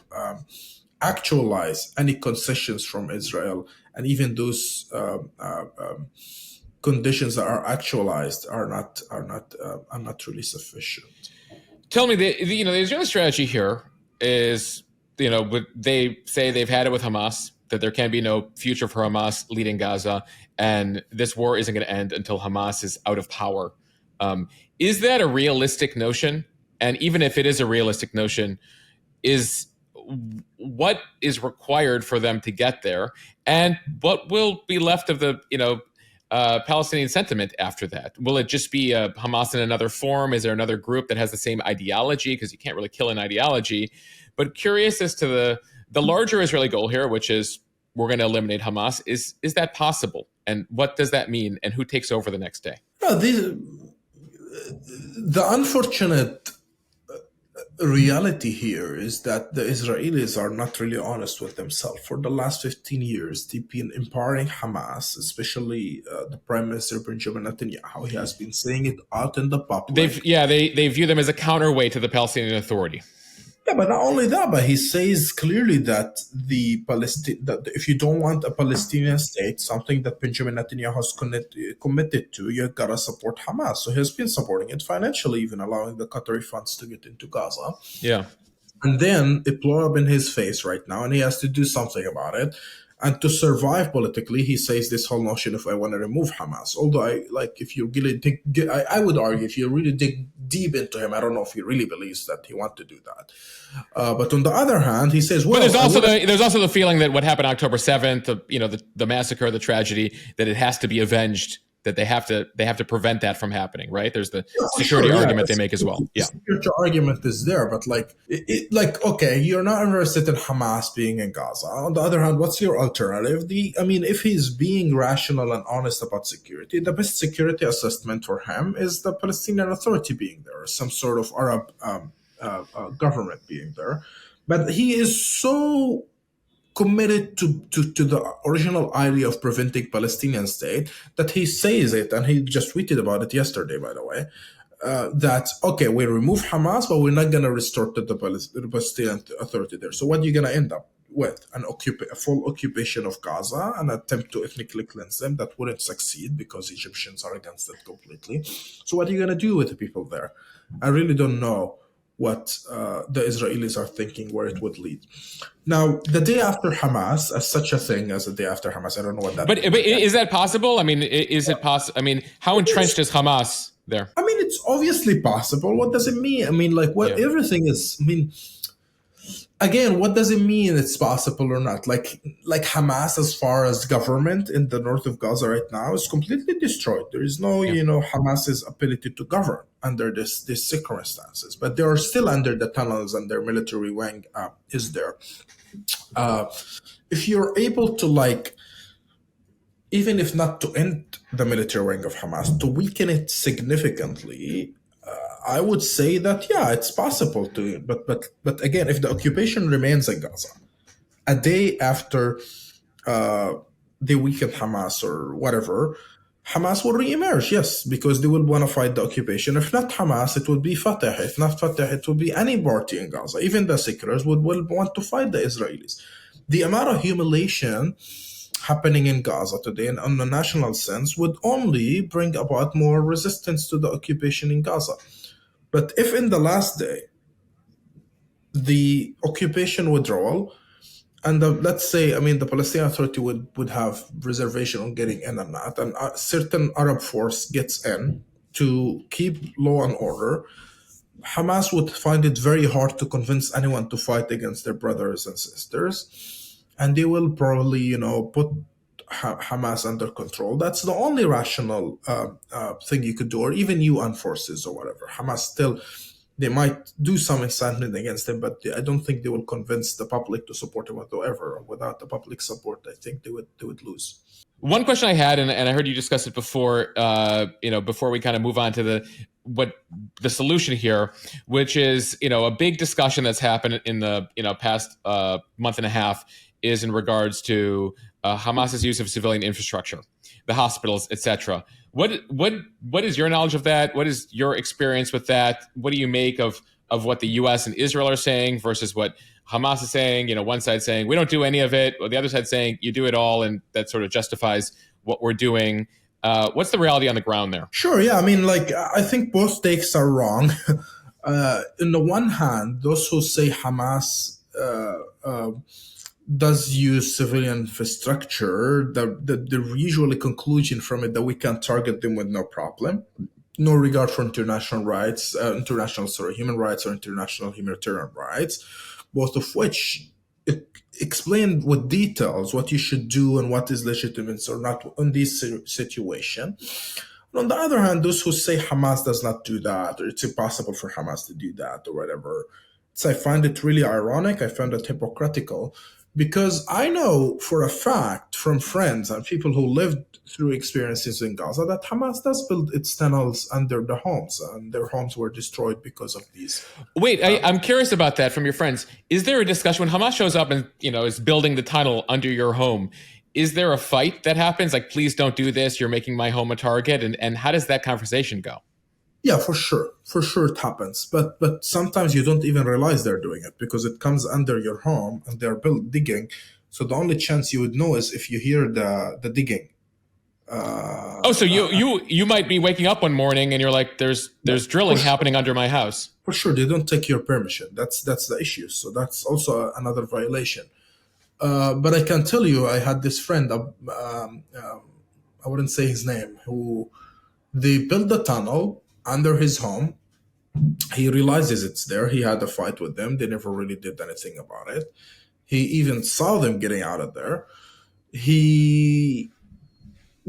actualize any concessions from Israel, and even those conditions that are actualized are not really sufficient. Tell me, the Israeli strategy here is, they say they've had it with Hamas. that there can be no future for Hamas leading Gaza, and this war isn't going to end until Hamas is out of power. Is that a realistic notion? And even if it is a realistic notion, is what is required for them to get there, and what will be left of the Palestinian sentiment after that? Will it just be Hamas in another form? Is there another group that has the same ideology? Because you can't really kill an ideology. But curious as to the larger Israeli goal here, which is we're going to eliminate Hamas. Is that possible? And what does that mean? And who takes over the next day? The unfortunate reality here is that the Israelis are not really honest with themselves. For the last 15 years, they've been empowering Hamas, especially the Prime Minister Benjamin Netanyahu. He has been saying it out in the public. They view them as a counterweight to the Palestinian Authority. Yeah, but not only that, but he says clearly that that if you don't want a Palestinian state, something that Benjamin Netanyahu has committed to, you gotta support Hamas. So he's been supporting it financially, even allowing the Qatari funds to get into Gaza. Yeah. And then it blew up in his face right now, and he has to do something about it. And to survive politically, he says this whole notion of I want to remove Hamas. Although if you really I would argue if you really dig deep into him, I don't know if he really believes that he wants to do that. But on the other hand, he says, well, but there's also the feeling that what happened October 7th, the massacre, the tragedy, that it has to be avenged. That they have to prevent that from happening, right? There's the security argument they make as well. Yeah, the security argument is there, but okay, you're not interested in Hamas being in Gaza. On the other hand, what's your alternative? If he's being rational and honest about security, the best security assessment for him is the Palestinian Authority being there, or some sort of Arab government being there. But he is so committed to the original idea of preventing Palestinian state that he says it, and he just tweeted about it yesterday, by the way, that, okay, we remove Hamas, but we're not going to restore the Palestinian Authority there. So what are you going to end up with? A full occupation of Gaza, an attempt to ethnically cleanse them that wouldn't succeed because Egyptians are against it completely. So what are you going to do with the people there? I really don't know what the Israelis are thinking, where it would lead. Now, the day after Hamas, as such a thing as the day after Hamas, I don't know what that means. But is that possible? Is it possible? How entrenched is Hamas there? It's obviously possible. What does it mean? Everything is, again, what does it mean it's possible or not? Like Hamas, as far as government in the north of Gaza right now, is completely destroyed. There is no, Hamas's ability to govern under these circumstances. But they are still under the tunnels, and their military wing is there. If you're able to, even if not to end the military wing of Hamas, to weaken it significantly, I would say that, it's possible to, but again, if the occupation remains in Gaza, a day after they weaken Hamas or whatever, Hamas will reemerge, yes, because they will want to fight the occupation. If not Hamas, it would be Fatah. If not Fatah, it would be any party in Gaza. Even the seculars will want to fight the Israelis. The amount of humiliation happening in Gaza today, and on a national sense, would only bring about more resistance to the occupation in Gaza. But if in the last day, the occupation withdrawal, and let's say, the Palestinian Authority would have reservation on getting in or not, and a certain Arab force gets in to keep law and order, Hamas would find it very hard to convince anyone to fight against their brothers and sisters, and they will probably, put Hamas under control. That's the only rational thing you could do, or even UN forces or whatever. Hamas still, they might do some incitement against them, but I don't think they will convince the public to support them whatsoever. Without the public support, I think they would lose. One question I had, and I heard you discuss it before, before we kind of move on to the solution here, which is, a big discussion that's happened in the, past month and a half, is in regards to Hamas's use of civilian infrastructure, the hospitals, etc. What is your knowledge of that? What is your experience with that? What do you make of what the U.S. and Israel are saying versus what Hamas is saying? One side saying we don't do any of it, or the other side saying you do it all, and that sort of justifies what we're doing. What's the reality on the ground there? Sure, yeah. I think both takes are wrong. On the one hand, those who say Hamas does use civilian infrastructure, the usually conclusion from it that we can target them with no problem, no regard for international rights, human rights or international humanitarian rights, both of which explain with details what you should do and what is legitimate or not in this situation. On the other hand, those who say Hamas does not do that, or it's impossible for Hamas to do that, or whatever, so I find it really ironic. I find it hypocritical because I know for a fact from friends and people who lived through experiences in Gaza that Hamas does build its tunnels under the homes, and their homes were destroyed because of these. Wait, I'm curious about that from your friends. Is there a discussion when Hamas shows up and is building the tunnel under your home? Is there a fight that happens? Like, please don't do this. You're making my home a target. And how does that conversation go? Yeah, for sure. For sure it happens. But sometimes you don't even realize they're doing it because it comes under your home and they're digging. So the only chance you would know is if you hear the digging. So you might be waking up one morning and you're like, there's drilling happening under my house. For sure, they don't take your permission. That's the issue. So that's also another violation. But I can tell you, I had this friend. I wouldn't say his name. Who they built the tunnel under his home. He realizes it's there. He had a fight with them. They never really did anything about it. He even saw them getting out of there. He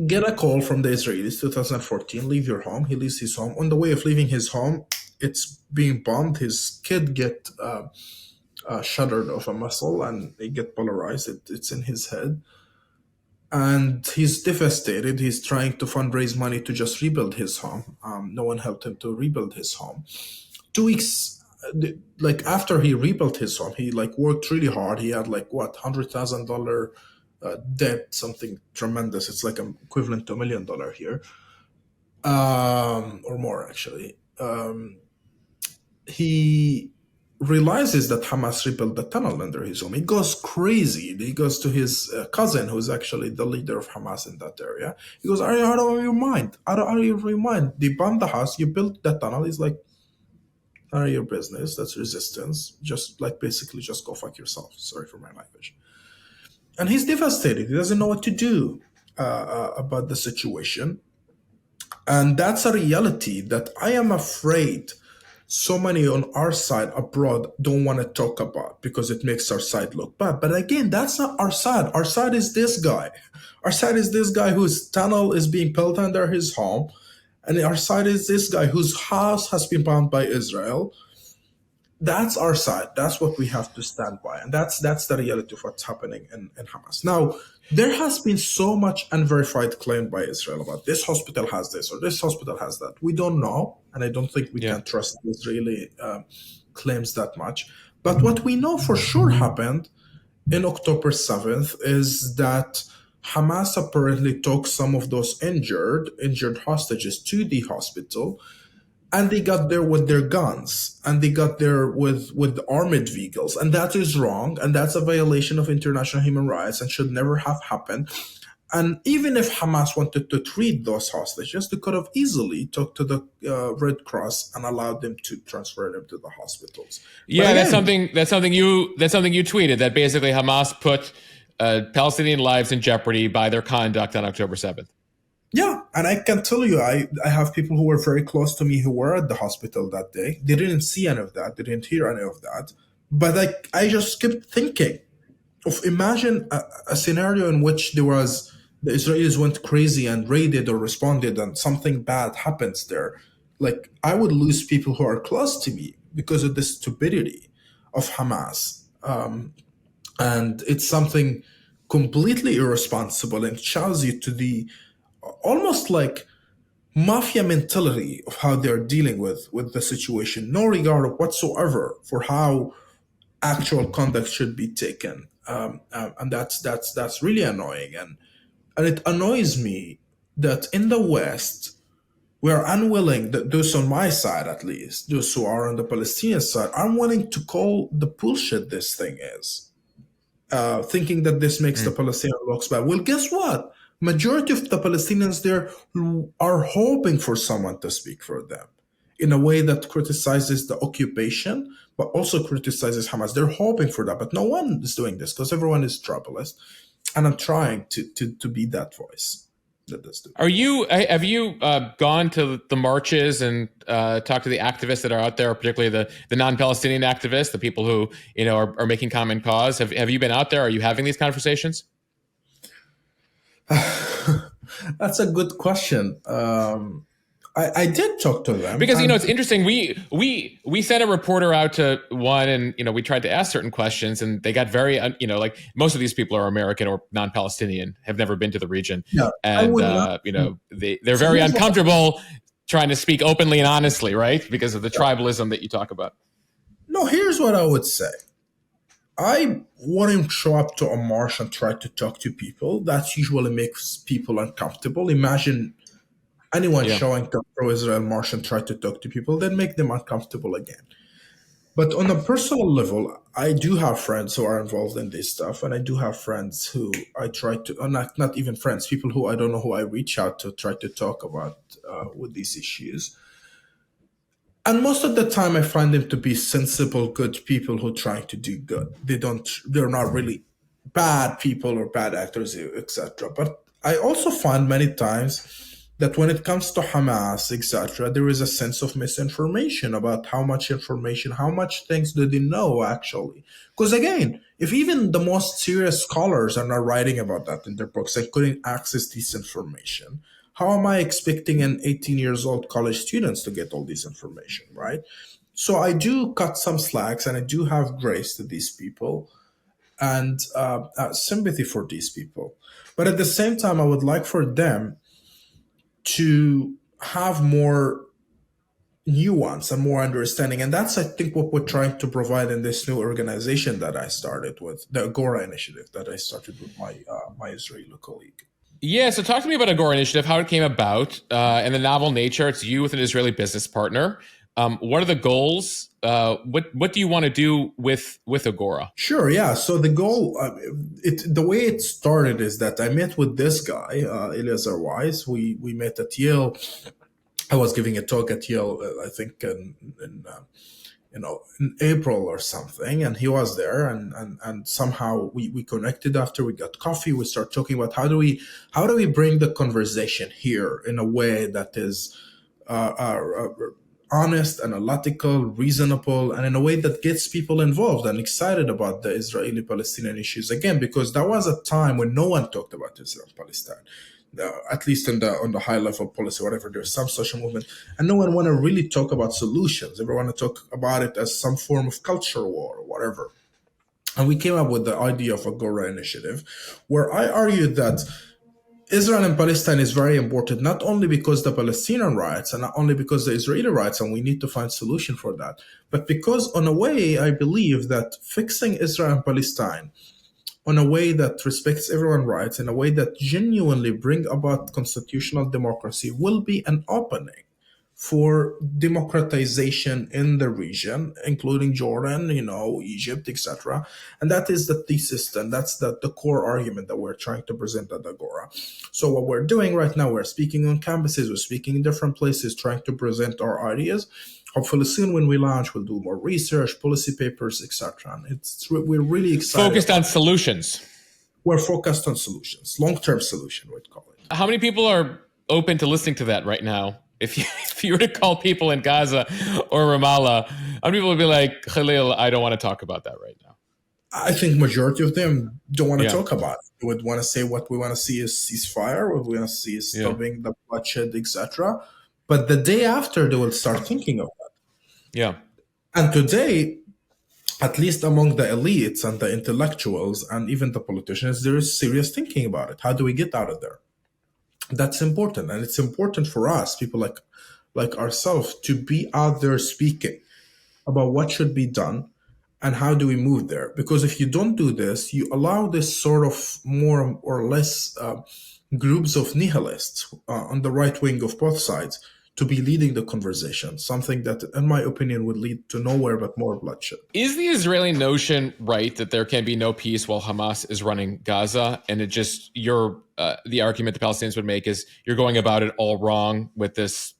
get a call from the Israelis, 2014, leave your home. He leaves his home. On the way of leaving his home, it's being bombed. His kid get shattered of a muscle and they get polarized. It's in his head. And he's devastated. He's trying to fundraise money to just rebuild his home. No one helped him to rebuild his home. 2 weeks, after he rebuilt his home, he worked really hard. He had $100,000 debt, something tremendous. It's equivalent to $1 million here, or more actually. He realizes that Hamas rebuilt the tunnel under his home. He goes crazy. He goes to his cousin, who's actually the leader of Hamas in that area. He goes, "Are you out of your mind? Out of your mind? They bombed the house. You built that tunnel." He's like, "None of your business. That's resistance. Just basically just go fuck yourself." Sorry for my language. And he's devastated. He doesn't know what to do about the situation. And that's a reality that I am afraid so many on our side abroad don't want to talk about because it makes our side look bad. But again, that's not our side. Our side is this guy. Our side is this guy whose tunnel is being built under his home. And our side is this guy whose house has been bombed by Israel. That's our side. That's what we have to stand by. And that's the reality of what's happening in Hamas. Now, there has been so much unverified claim by Israel about this hospital has this or this hospital has that. We don't know. And I don't think we can trust Israeli claims that much. But what we know for sure happened in October 7th is that Hamas apparently took some of those injured hostages to the hospital. And they got there with their guns, and they got there with armored vehicles, and that is wrong, and that's a violation of international human rights and should never have happened. And even if Hamas wanted to treat those hostages, they could have easily talked to the Red Cross and allowed them to transfer them to the hospitals. Yeah, again, that's something you tweeted, that basically Hamas put Palestinian lives in jeopardy by their conduct on October 7th. Yeah, and I can tell you, I have people who were very close to me who were at the hospital that day. They didn't see any of that. They didn't hear any of that. But I just kept thinking of imagine a scenario in which the Israelis went crazy and raided or responded and something bad happens there. I would lose people who are close to me because of the stupidity of Hamas. And it's something completely irresponsible and shows you to the almost mafia mentality of how they're dealing with the situation, no regard whatsoever for how actual conduct should be taken, and that's really annoying, and it annoys me that in the West we are unwilling, those on my side at least, those who are on the Palestinian side, are unwilling to call the bullshit this thing is, thinking that this makes the Palestinian looks bad. Well, guess what? Majority of the Palestinians there are hoping for someone to speak for them in a way that criticizes the occupation, but also criticizes Hamas. They're hoping for that, but no one is doing this because everyone is troublous. And I'm trying to be that voice that does do. Have you gone to the marches and talked to the activists that are out there, particularly the non-Palestinian activists, the people who are making common cause? Have you been out there? Are you having these conversations? That's a good question. I did talk to them because it's interesting. We sent a reporter out to one, and we tried to ask certain questions, and they got very like most of these people are American or non-Palestinian, have never been to the region, and they're very uncomfortable trying to speak openly and honestly, right? Because of the tribalism that you talk about. No, here's what I would say. I wouldn't show up to a march and try to talk to people. That usually makes people uncomfortable. Imagine anyone showing up to Israel march and try to talk to people, then make them uncomfortable again. But on a personal level, I do have friends who are involved in this stuff, and I do have friends who I try to, not even friends, people who I don't know who I reach out to try to talk about with these issues. And most of the time, I find them to be sensible, good people who are trying to do good. They're not really bad people or bad actors, etc. But I also find many times that when it comes to Hamas, etc., there is a sense of misinformation about how much things do they know actually. Because again, if even the most serious scholars are not writing about that in their books and couldn't access this information, how am I expecting an 18 years old college students to get all this information, right? So I do cut some slacks and I do have grace to these people and sympathy for these people. But at the same time, I would like for them to have more nuance and more understanding. And that's, I think, what we're trying to provide in this new organization that I started with, the Agora initiative that I started with my Israeli colleague. Yeah, so talk to me about Agora Initiative, how it came about, and the novel nature. It's you with an Israeli business partner. What are the goals? What do you want to do with Agora? Sure, yeah. So the goal, the way it started is that I met with this guy, Eliezer Weiss. We met at Yale. I was giving a talk at Yale, I think in April or something, and he was there, and somehow we connected after we got coffee. We started talking about how do we bring the conversation here in a way that is honest, analytical, reasonable, and in a way that gets people involved and excited about the Israeli-Palestinian issues again, because that was a time when no one talked about Israel-Palestine. At least on the high level policy, whatever, there's some social movement, and no one want to really talk about solutions. Everyone want to talk about it as some form of culture war or whatever. And we came up with the idea of Agora Initiative, where I argued that Israel and Palestine is very important, not only because the Palestinian rights and not only because the Israeli rights, and we need to find solution for that, but because in a way, I believe that fixing Israel and Palestine in a way that respects everyone's rights, in a way that genuinely bring about constitutional democracy, will be an opening for democratization in the region, including Jordan, Egypt, etc. And that is the thesis, and that's the core argument that we're trying to present at Agora. So what we're doing right now, we're speaking on campuses, we're speaking in different places, trying to present our ideas. Hopefully soon when we launch, we'll do more research, policy papers, etc. And we're really excited. Focused on solutions. We're focused on solutions, long-term solution, we'd call it. How many people are open to listening to that right now? If you were to call people in Gaza or Ramallah, how many people would be like, Khalil, I don't want to talk about that right now? I think majority of them don't want to talk about it. They would want to say what we want to see is ceasefire, what we want to see is stopping the bloodshed, etc. But the day after, they will start thinking of that. Yeah. And today, at least among the elites and the intellectuals and even the politicians, there is serious thinking about it. How do we get out of there? That's important. And it's important for us, people like ourselves, to be out there speaking about what should be done and how do we move there. Because if you don't do this, you allow this sort of more or less groups of nihilists on the right wing of both sides to be leading the conversation, something that, in my opinion, would lead to nowhere but more bloodshed. Is the Israeli notion right that there can be no peace while Hamas is running Gaza? And the argument the Palestinians would make is you're going about it all wrong with this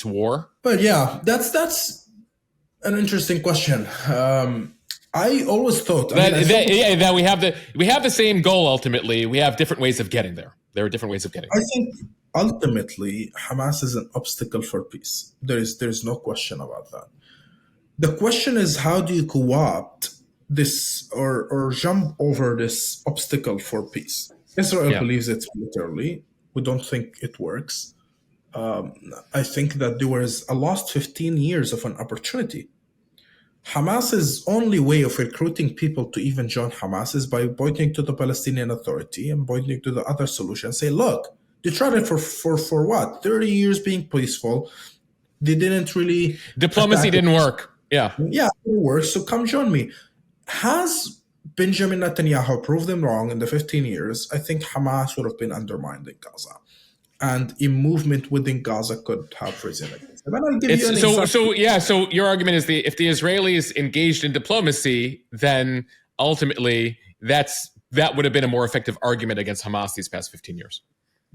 war? But yeah, that's An interesting question. I always thought. I mean, I That thought. that yeah, that we have the same goal ultimately. We have different ways of getting there. There are different ways of getting I there. think ultimately Hamas is an obstacle for peace. There's no question about that. The question is, how do you co-opt this or jump over this obstacle for peace? Israel Yeah. believes it militarily. We don't think it works. I think that there was a lost 15 years of an opportunity. Hamas's only way of recruiting people to even join Hamas is by pointing to the Palestinian Authority and pointing to the other solution. Say, look, they tried it for what? 30 years being peaceful. They didn't really Diplomacy attack it. didn't work. Yeah. Yeah, it works. So come join me. Has Benjamin Netanyahu proved them wrong in the 15 years? I think Hamas would have been undermined in Gaza. And a movement within Gaza could have risen against them. And I'll give you an It's so example. so yeah. So your argument is if the Israelis engaged in diplomacy, then ultimately that would have been a more effective argument against Hamas these past 15 years.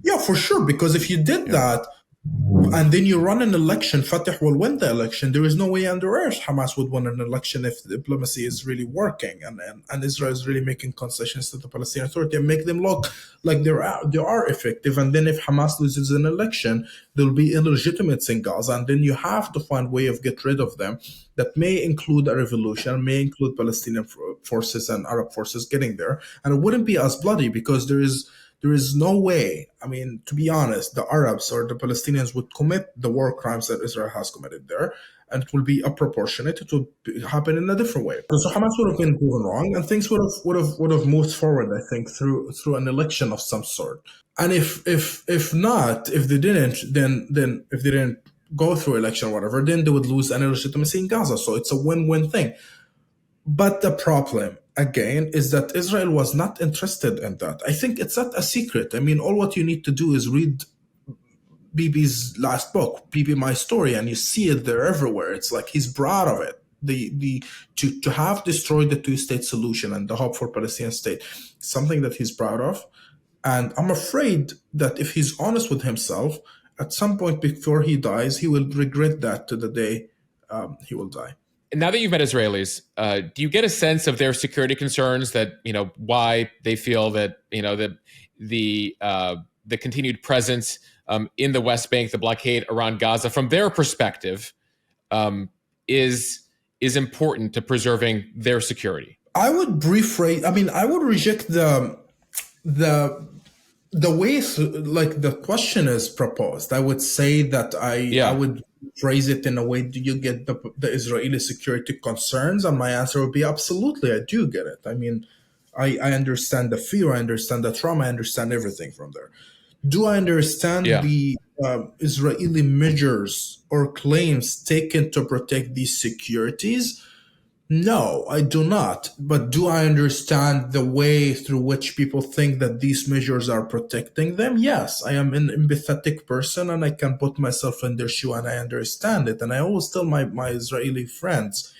Yeah, for sure. Because if you did Yeah. that, and then you run an election, Fatah will win the election. There is no way under earth Hamas would win an election if diplomacy is really working and Israel is really making concessions to the Palestinian Authority and make them look like they are effective. And then if Hamas loses an election, there'll be illegitimates in Gaza, and then you have to find a way of get rid of them. That may include a revolution, may include Palestinian forces and Arab forces getting there, and it wouldn't be as bloody because there is no way, I mean, to be honest, the Arabs or the Palestinians would commit the war crimes that Israel has committed there, and it will be approportionate. It would happen in a different way. So Hamas would have been proven wrong, and things would have moved forward. I think through an election of some sort. And if not, if they didn't, then if they didn't go through election or whatever, then they would lose any legitimacy in Gaza. So it's a win-win thing. But the problem, again, is that Israel was not interested in that. I think it's not a secret. I mean, all what you need to do is read Bibi's last book, Bibi My Story, and you see it there everywhere. It's like he's proud of it. The to have destroyed the two-state solution and the hope for Palestinian state, something that he's proud of. And I'm afraid that if he's honest with himself, at some point before he dies, he will regret that to the day he will die. Now that you've met Israelis, do you get a sense of their security concerns? That why they feel that the continued presence in the West Bank, the blockade around Gaza, from their perspective, is important to preserving their security. I would rephrase. I mean, I would reject the the way like the question is proposed. I would say that I Yeah. would phrase it in a way. Do you get the Israeli security concerns? And my answer would be absolutely. I do get it. I mean, I understand the fear. I understand the trauma. I understand everything from there. Do I understand Yeah. the Israeli measures or claims taken to protect these securities? No, I do not. But do I understand the way through which people think that these measures are protecting them? Yes, I am an empathetic person and I can put myself in their shoe and I understand it. And I always tell my Israeli friends,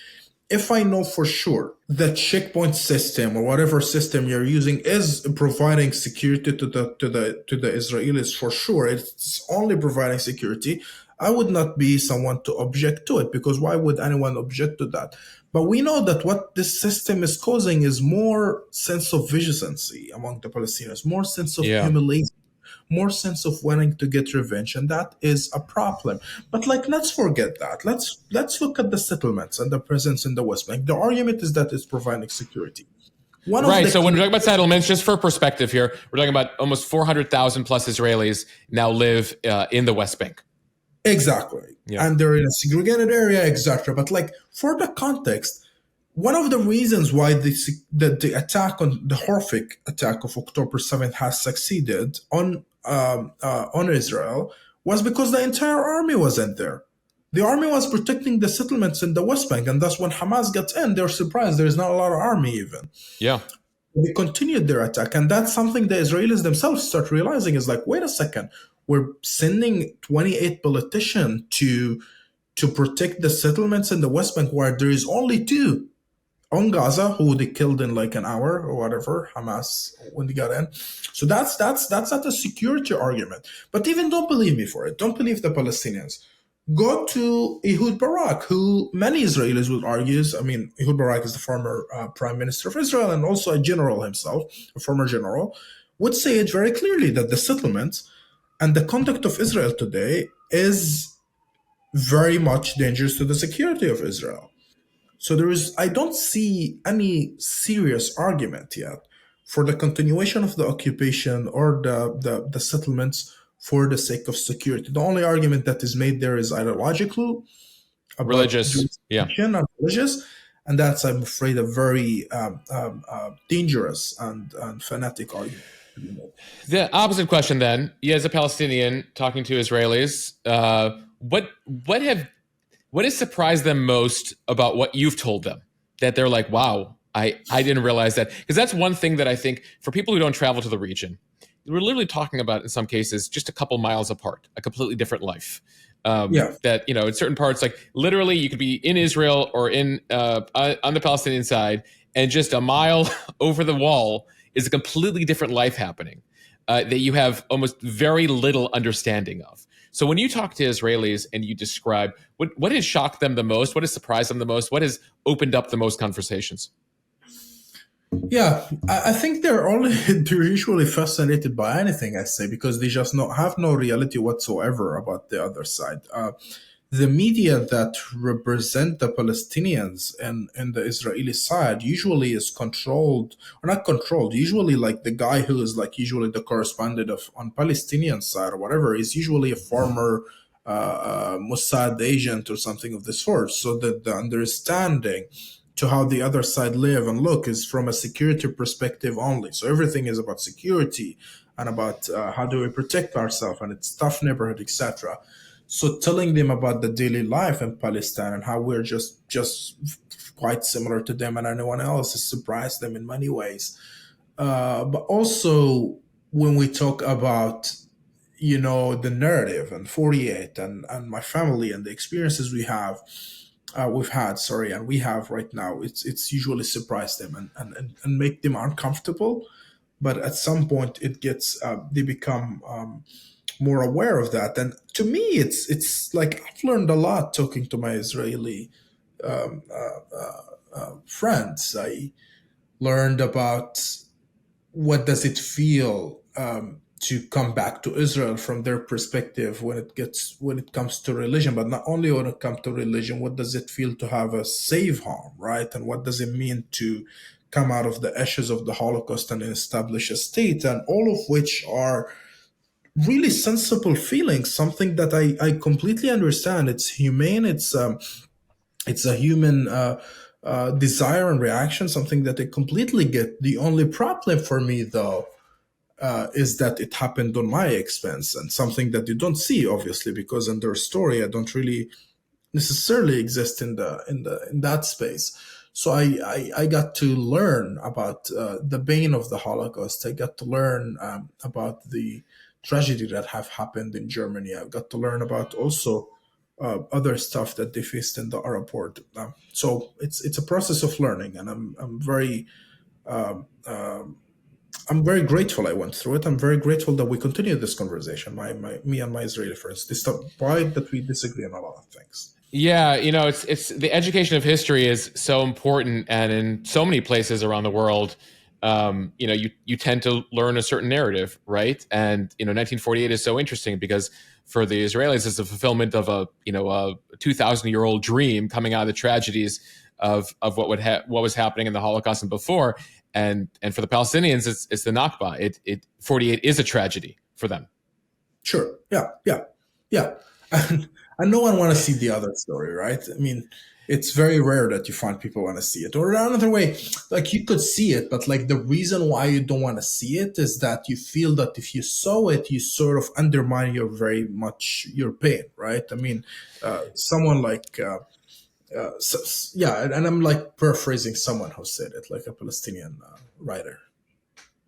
if I know for sure the checkpoint system or whatever system you're using is providing security to the Israelis, for sure, it's only providing security, I would not be someone to object to it, because why would anyone object to that? But we know that what this system is causing is more sense of vigilancy among the Palestinians, more sense of Yeah. humiliation, more sense of wanting to get revenge, and that is a problem. But like, let's forget that. Let's look at the settlements and the presence in the West Bank. The argument is that it's providing security. One of Right. the So when key we're talking about settlements, just for perspective here, we're talking about almost 400,000 plus Israelis now live in the West Bank. exactly, Yeah. and they're in a segregated area, etc. But like, for the context, one of the reasons why the attack on the horrific attack of October 7th has succeeded on Israel was because the entire army wasn't there. The army was protecting the settlements in the West Bank, and thus when Hamas gets in, they're surprised there's not a lot of army even. Yeah. They continued their attack, and that's something the Israelis themselves start realizing is like, wait a second, we're sending 28 politicians to protect the settlements in the West Bank where there is only two on Gaza, who they killed in like an hour or whatever, Hamas, when they got in. So that's not a security argument. But even don't believe me for it. Don't believe the Palestinians. go to Ehud Barak, who many Israelis would argue. I mean, Ehud Barak is the former prime minister of Israel and also a general himself, a former general, would say it very clearly that the settlements and the conduct of Israel today is very much dangerous to the security of Israel. So I don't see any serious argument yet for the continuation of the occupation or the settlements for the sake of security. The only argument that is made there is ideological about Religious. Yeah. jurisdiction and religious, and that's, I'm afraid, a very dangerous and fanatic argument to be made. The opposite question then, you as a Palestinian talking to Israelis, what has surprised them most about what you've told them? That they're like, wow, I didn't realize that. Because that's one thing that I think for people who don't travel to the region, we're literally talking about, in some cases, just a couple miles apart, a completely different life. Yeah. That, in certain parts, like literally you could be in Israel or on the Palestinian side, and just a mile over the wall is a completely different life happening that you have almost very little understanding of. So when you talk to Israelis and you describe what has shocked them the most, what has surprised them the most, what has opened up the most conversations? Yeah, I think they're usually fascinated by anything I say because they just have no reality whatsoever about the other side. The media that represent the Palestinians and the Israeli side usually is controlled or not controlled. Usually, like the guy who is like usually the correspondent of on Palestinian side or whatever is usually a former Mossad agent or something of this sort. So that the understanding to how the other side live and look is from a security perspective only. So everything is about security and about how do we protect ourselves and it's tough neighborhood, etc. So telling them about the daily life in Palestine and how we're just quite similar to them and anyone else has surprised them in many ways. But also when we talk about the narrative and 48 and my family and the experiences we've had, sorry, and we have right now, it's usually surprise them and make them uncomfortable. But at some point, it gets they become more aware of that. And to me, it's like I've learned a lot talking to my Israeli friends. I learned about what does it feel to come back to Israel from their perspective when it comes to religion, but not only when it comes to religion, what does it feel to have a safe home, right? And what does it mean to come out of the ashes of the Holocaust and establish a state, and all of which are really sensible feelings, something that I completely understand. It's humane, it's a human desire and reaction, something that I completely get. The only problem for me, though, is that it happened on my expense and something that you don't see, obviously, because in their story, I don't really necessarily exist in that space. So I got to learn about the pain of the Holocaust. I got to learn about the tragedy that have happened in Germany. I got to learn about also other stuff that they faced in the Arab world. So it's a process of learning, and um, um, I'm very grateful I went through it. I'm very grateful that we continue this conversation. Me and my Israeli friends, despite that we disagree on a lot of things. Yeah, it's the education of history is so important, and in so many places around the world, you tend to learn a certain narrative, right? And 1948 is so interesting because for the Israelis, it's the fulfillment of a 2,000-year-old dream coming out of the tragedies of what was happening in the Holocaust and before, and for the Palestinians, it's the Nakba. 48 is a tragedy for them. Sure. Yeah. Yeah. Yeah. And no one want to see the other story, right? I mean, it's very rare that you find people want to see it. Or another way, like you could see it, but like the reason why you don't want to see it is that you feel that if you saw it, you sort of undermine your pain, right? I mean, someone like yeah, and I'm like paraphrasing someone who said it, like a Palestinian writer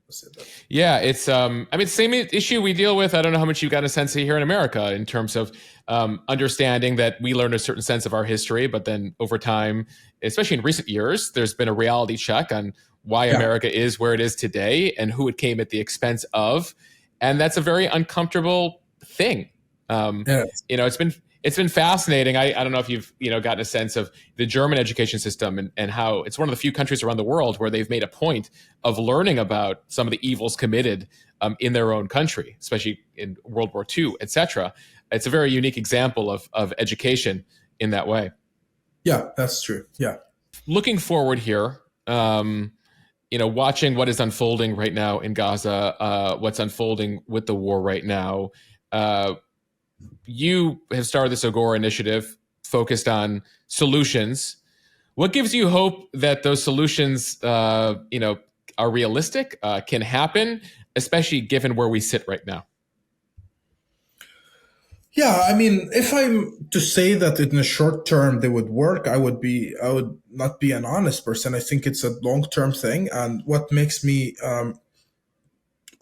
who said that. Yeah, it's I mean, same issue we deal with. I don't know how much you've got a sense of here in America in terms of understanding that we learn a certain sense of our history, but then over time, especially in recent years, there's been a reality check on why Yeah. America is where it is today and who it came at the expense of, and that's a very uncomfortable thing. Yeah. It's been It's been fascinating. I don't know if you've gotten a sense of the German education system and how it's one of the few countries around the world where they've made a point of learning about some of the evils committed in their own country, especially in World War II, etc. It's a very unique example of education in that way. Yeah, that's true. Yeah. Looking forward here, watching what is unfolding right now in Gaza, what's unfolding with the war right now. You have started this Agora initiative focused on solutions. What gives you hope that those solutions, are realistic, can happen, especially given where we sit right now? Yeah, I mean, if I'm to say that in the short term they would work, I would not be an honest person. I think it's a long term thing, and what makes me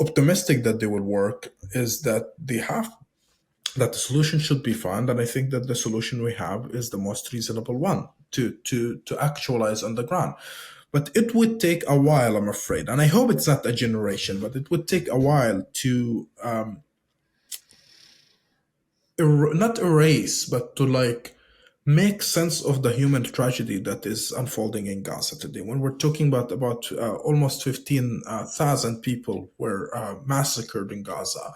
optimistic that they will work is that the solution should be found, and I think that the solution we have is the most reasonable one to actualize on the ground. But it would take a while, I'm afraid, and I hope it's not a generation, but it would take a while to not erase, but to like make sense of the human tragedy that is unfolding in Gaza today. When we're talking about almost 15,000 people were massacred in Gaza,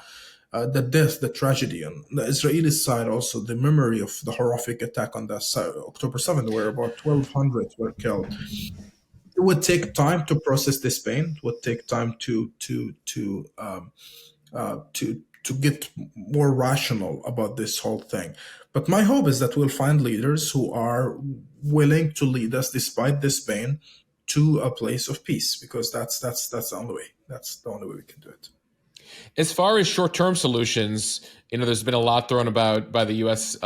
the death, the tragedy on the Israeli side, also the memory of the horrific attack on the October 7th, where about 1,200 were killed. It would take time to process this pain. It would take time to get more rational about this whole thing. But my hope is that we'll find leaders who are willing to lead us despite this pain to a place of peace, because that's the only way. That's the only way we can do it. As far as short-term solutions, there's been a lot thrown about by the U.S.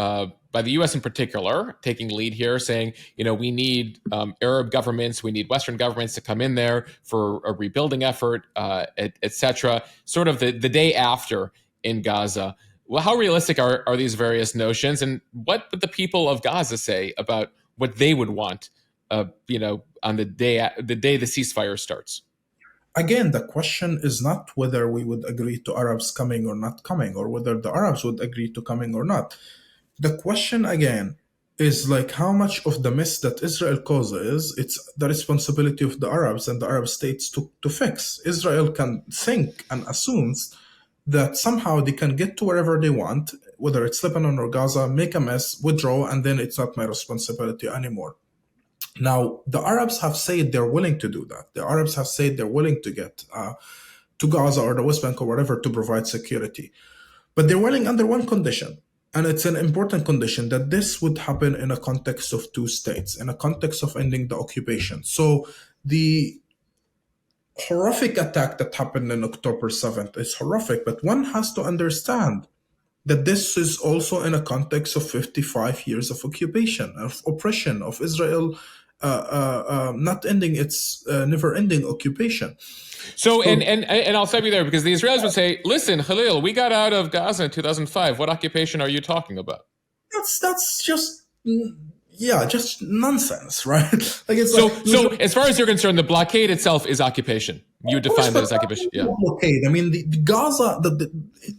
By the U.S. in particular, taking lead here, saying, we need Arab governments, we need Western governments to come in there for a rebuilding effort, et cetera, sort of the day after in Gaza. Well, how realistic are these various notions, and what would the people of Gaza say about what they would want, on the day the ceasefire starts? Again, the question is not whether we would agree to Arabs coming or not coming, or whether the Arabs would agree to coming or not. The question again is like how much of the mess that Israel causes, it's the responsibility of the Arabs and the Arab states to fix. Israel can think and assumes that somehow they can get to wherever they want, whether it's Lebanon or Gaza, make a mess, withdraw, and then it's not my responsibility anymore. Now, the Arabs have said they're willing to do that. The Arabs have said they're willing to get to Gaza or the West Bank or whatever to provide security. But they're willing under one condition. And it's an important condition that this would happen in a context of two states, in a context of ending the occupation. So the horrific attack that happened on October 7th is horrific, but one has to understand that this is also in a context of 55 years of occupation, of oppression, of Israel not ending its never-ending occupation. So, and I'll stop you there, because the Israelis would say, listen, Khalil, we got out of Gaza in 2005. What occupation are you talking about? That's just just nonsense, right? Like it's so as far as you're concerned, the blockade itself is occupation. You define that as occupation. Yeah. Blockade. I mean, the Gaza,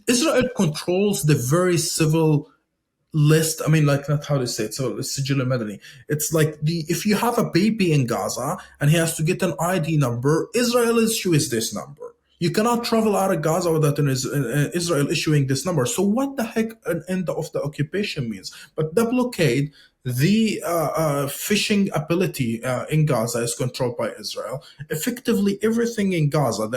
Israel controls the very civil list. I mean, like, not how to say it. So it's Sijil Madani. It's like if you have a baby in Gaza and he has to get an ID number, Israel issues this number. You cannot travel out of Gaza without Israel issuing this number. So what the heck an end of the occupation means? But the blockade, the fishing ability in Gaza is controlled by Israel. Effectively, everything in Gaza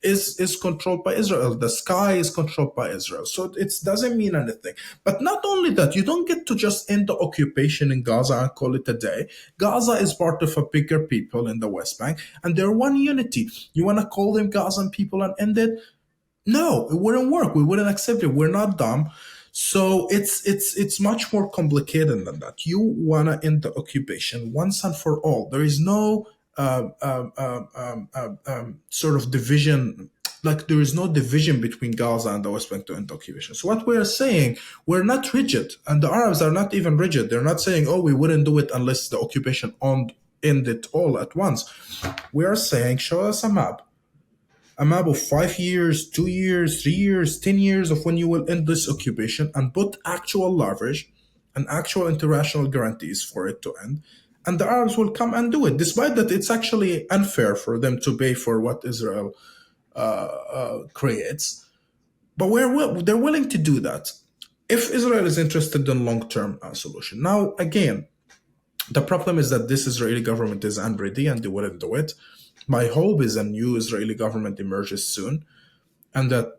is controlled by Israel. The sky is controlled by Israel. So it doesn't mean anything. But not only that, you don't get to just end the occupation in Gaza and call it a day. Gaza is part of a bigger people in the West Bank, and they're one unity. You want to call them Gazan people and end it? No, it wouldn't work. We wouldn't accept it. We're not dumb. So it's much more complicated than that. You want to end the occupation once and for all. There is no sort of division, like there is no division between Gaza and the West Bank to end the occupation. So what we're saying, we're not rigid, and the Arabs are not even rigid. They're not saying, oh, we wouldn't do it unless the occupation ended all at once. We are saying, show us a map of 5 years, 2 years, 3 years, 10 years of when you will end this occupation, and put actual leverage and actual international guarantees for it to end. And the Arabs will come and do it, despite that it's actually unfair for them to pay for what Israel creates. But they're willing to do that if Israel is interested in long-term solution. Now, again, the problem is that this Israeli government is unready and they wouldn't do it. My hope is a new Israeli government emerges soon, and that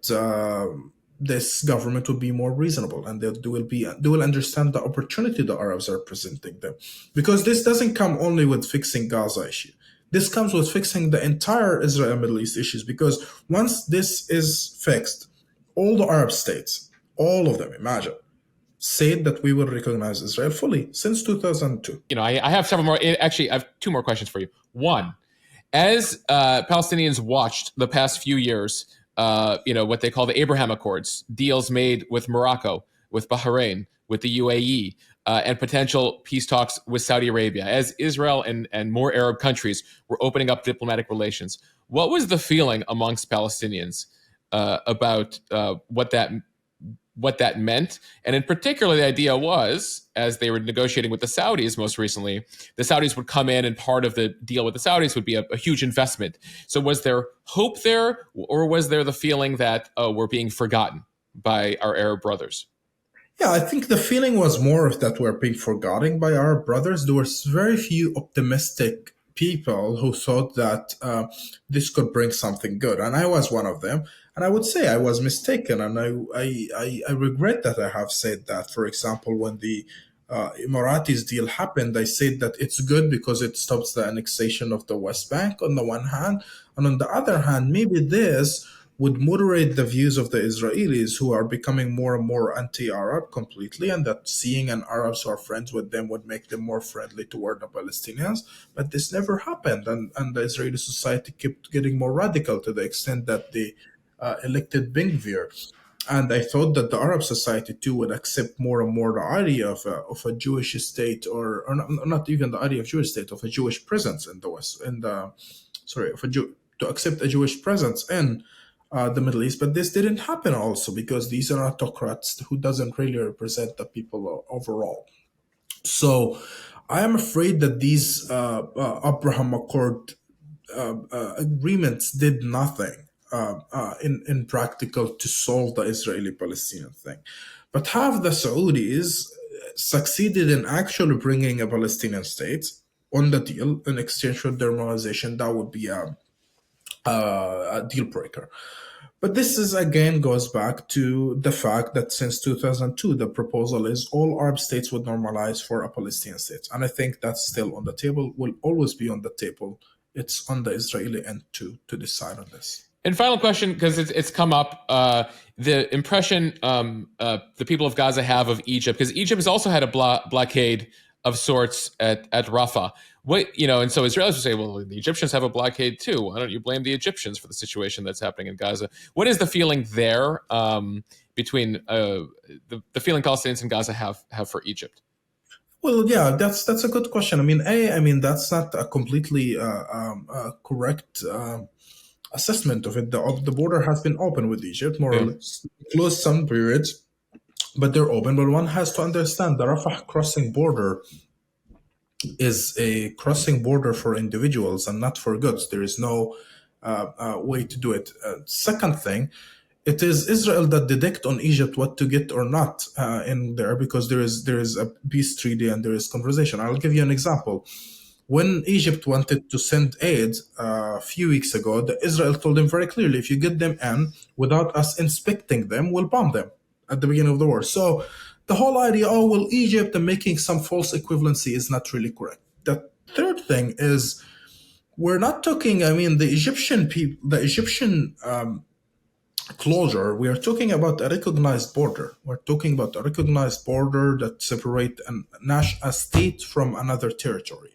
this government will be more reasonable, and they will understand the opportunity the Arabs are presenting them, because this doesn't come only with fixing Gaza issue. This comes with fixing the entire Israel Middle East issues, because once this is fixed, all the Arab states, all of them, imagine, said that we will recognize Israel fully since 2002. I have several more. Actually, I have two more questions for you. One, as Palestinians watched the past few years, what they call the Abraham Accords, deals made with Morocco, with Bahrain, with the UAE, and potential peace talks with Saudi Arabia, as Israel and more Arab countries were opening up diplomatic relations. What was the feeling amongst Palestinians about what that meant? And in particular, the idea was, as they were negotiating with the Saudis most recently, the Saudis would come in, and part of the deal with the Saudis would be a huge investment. So was there hope there, or was there the feeling that, we're being forgotten by our Arab brothers? Yeah, I think the feeling was more of that we're being forgotten by our brothers. There was very few optimistic people who thought that this could bring something good, and I was one of them. And I would say I was mistaken, and I regret that I have said that. For example, when the Emiratis deal happened, I said that it's good because it stops the annexation of the West Bank on the one hand, and on the other hand, maybe this would moderate the views of the Israelis, who are becoming more and more anti-Arab completely, and that seeing an Arabs who are friends with them would make them more friendly toward the Palestinians. But this never happened, and the Israeli society kept getting more radical to the extent that they elected Ben Gvir. And I thought that the Arab society too would accept more and more the idea of a Jewish state, or not even the idea of Jewish state, of a Jewish presence in the West, to accept a Jewish presence in the Middle East. But this didn't happen also because these are autocrats who doesn't really represent the people overall. So I am afraid that these Abraham Accord agreements did nothing in practical to solve the Israeli-Palestinian thing. But have the Saudis succeeded in actually bringing a Palestinian state on the deal in exchange for normalization, that would be a deal breaker. But this is again goes back to the fact that since 2002, the proposal is all Arab states would normalize for a Palestinian state. And I think that's still on the table, will always be on the table. It's on the Israeli end to decide on this. And final question, because it's come up, the impression the people of Gaza have of Egypt, because Egypt has also had a blockade of sorts at Rafah. And so Israelis would say, well, the Egyptians have a blockade too. Why don't you blame the Egyptians for the situation that's happening in Gaza? What is the feeling there between the feeling Palestinians in Gaza have for Egypt? Well, yeah, that's a good question. I mean that's not a completely correct assessment of it. The border has been open with Egypt, more or less, closed some periods, but they're open. But one has to understand the Rafah crossing border is a crossing border for individuals and not for goods. There is no way to do it. Second thing, it is Israel that dictates on Egypt what to get or not in there, because there is a peace treaty and there is conversation. I'll give you an example. When Egypt wanted to send aid a few weeks ago, Israel told them very clearly, if you get them in without us inspecting them, we'll bomb them at the beginning of the war. So the whole idea, Egypt and making some false equivalency is not really correct. The third thing is, we're not talking, the Egyptian closure, we are talking about a recognized border. We're talking about a recognized border that separates a state from another territory.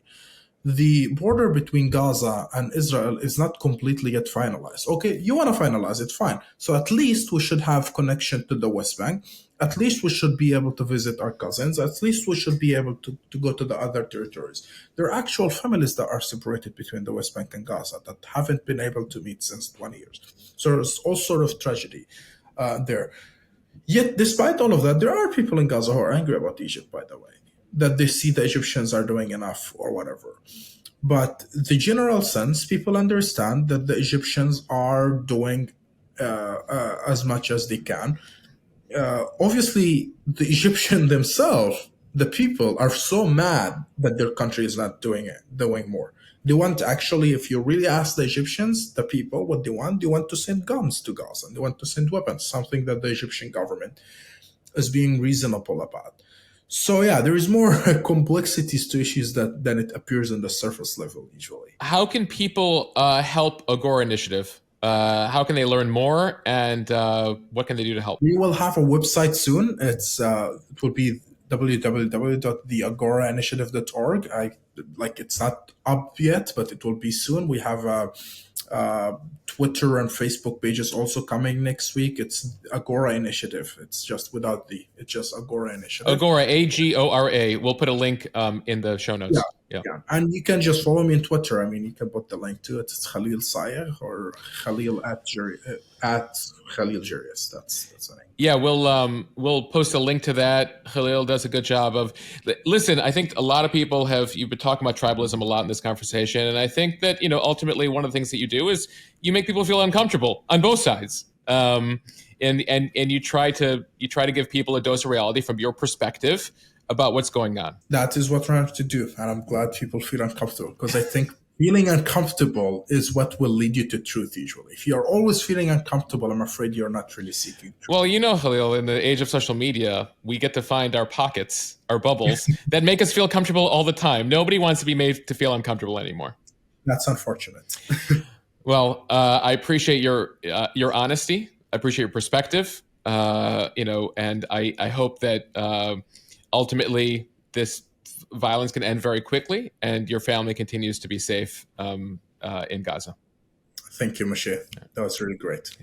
The border between Gaza and Israel is not completely yet finalized. Okay, you want to finalize it, fine. So at least we should have connection to the West Bank. At least we should be able to visit our cousins. At least we should be able to go to the other territories. There are actual families that are separated between the West Bank and Gaza that haven't been able to meet since 20 years. So there's all sort of tragedy there. Yet, despite all of that, there are people in Gaza who are angry about Egypt, by the way, that they see the Egyptians are doing enough or whatever. But the general sense, people understand that the Egyptians are doing as much as they can. Obviously, the Egyptian themselves, the people, are so mad that their country is not doing more. They want actually, if you really ask the Egyptians, the people, what they want to send guns to Gaza. They want to send weapons, something that the Egyptian government is being reasonable about. So yeah, there is more complexities to issues than it appears on the surface level usually. How can people help Agora Initiative? How can they learn more, and what can they do to help? We will have a website soon. It will be www.theagorainitiative.org. It's not up yet, but it will be soon. We have Twitter and Facebook pages also coming next week. It's Agora Initiative. It's just without the. It's just Agora Initiative. Agora, Agora. We'll put a link in the show notes. Yeah, and you can just follow me on Twitter. I mean, you can put the link to it. It's Khalil Sayegh or Khalil at Khalil Jarius. That's the name. Yeah, we'll post a link to that. Khalil does a good job of. Listen, I think a lot of people you've been talking about tribalism a lot in this conversation, and I think that ultimately one of the things that you do is you make people feel uncomfortable on both sides, and you try to give people a dose of reality from your perspective about what's going on. That is what we're trying to do, and I'm glad people feel uncomfortable because I think feeling uncomfortable is what will lead you to truth usually. If you're always feeling uncomfortable, I'm afraid you're not really seeking truth. Well, Khalil, in the age of social media, we get to find our pockets, our bubbles that make us feel comfortable all the time. Nobody wants to be made to feel uncomfortable anymore. That's unfortunate. Well, I appreciate your honesty. I appreciate your perspective. And I hope that ultimately this violence can end very quickly and your family continues to be safe in Gaza. Thank you, Mosheh. That was really great.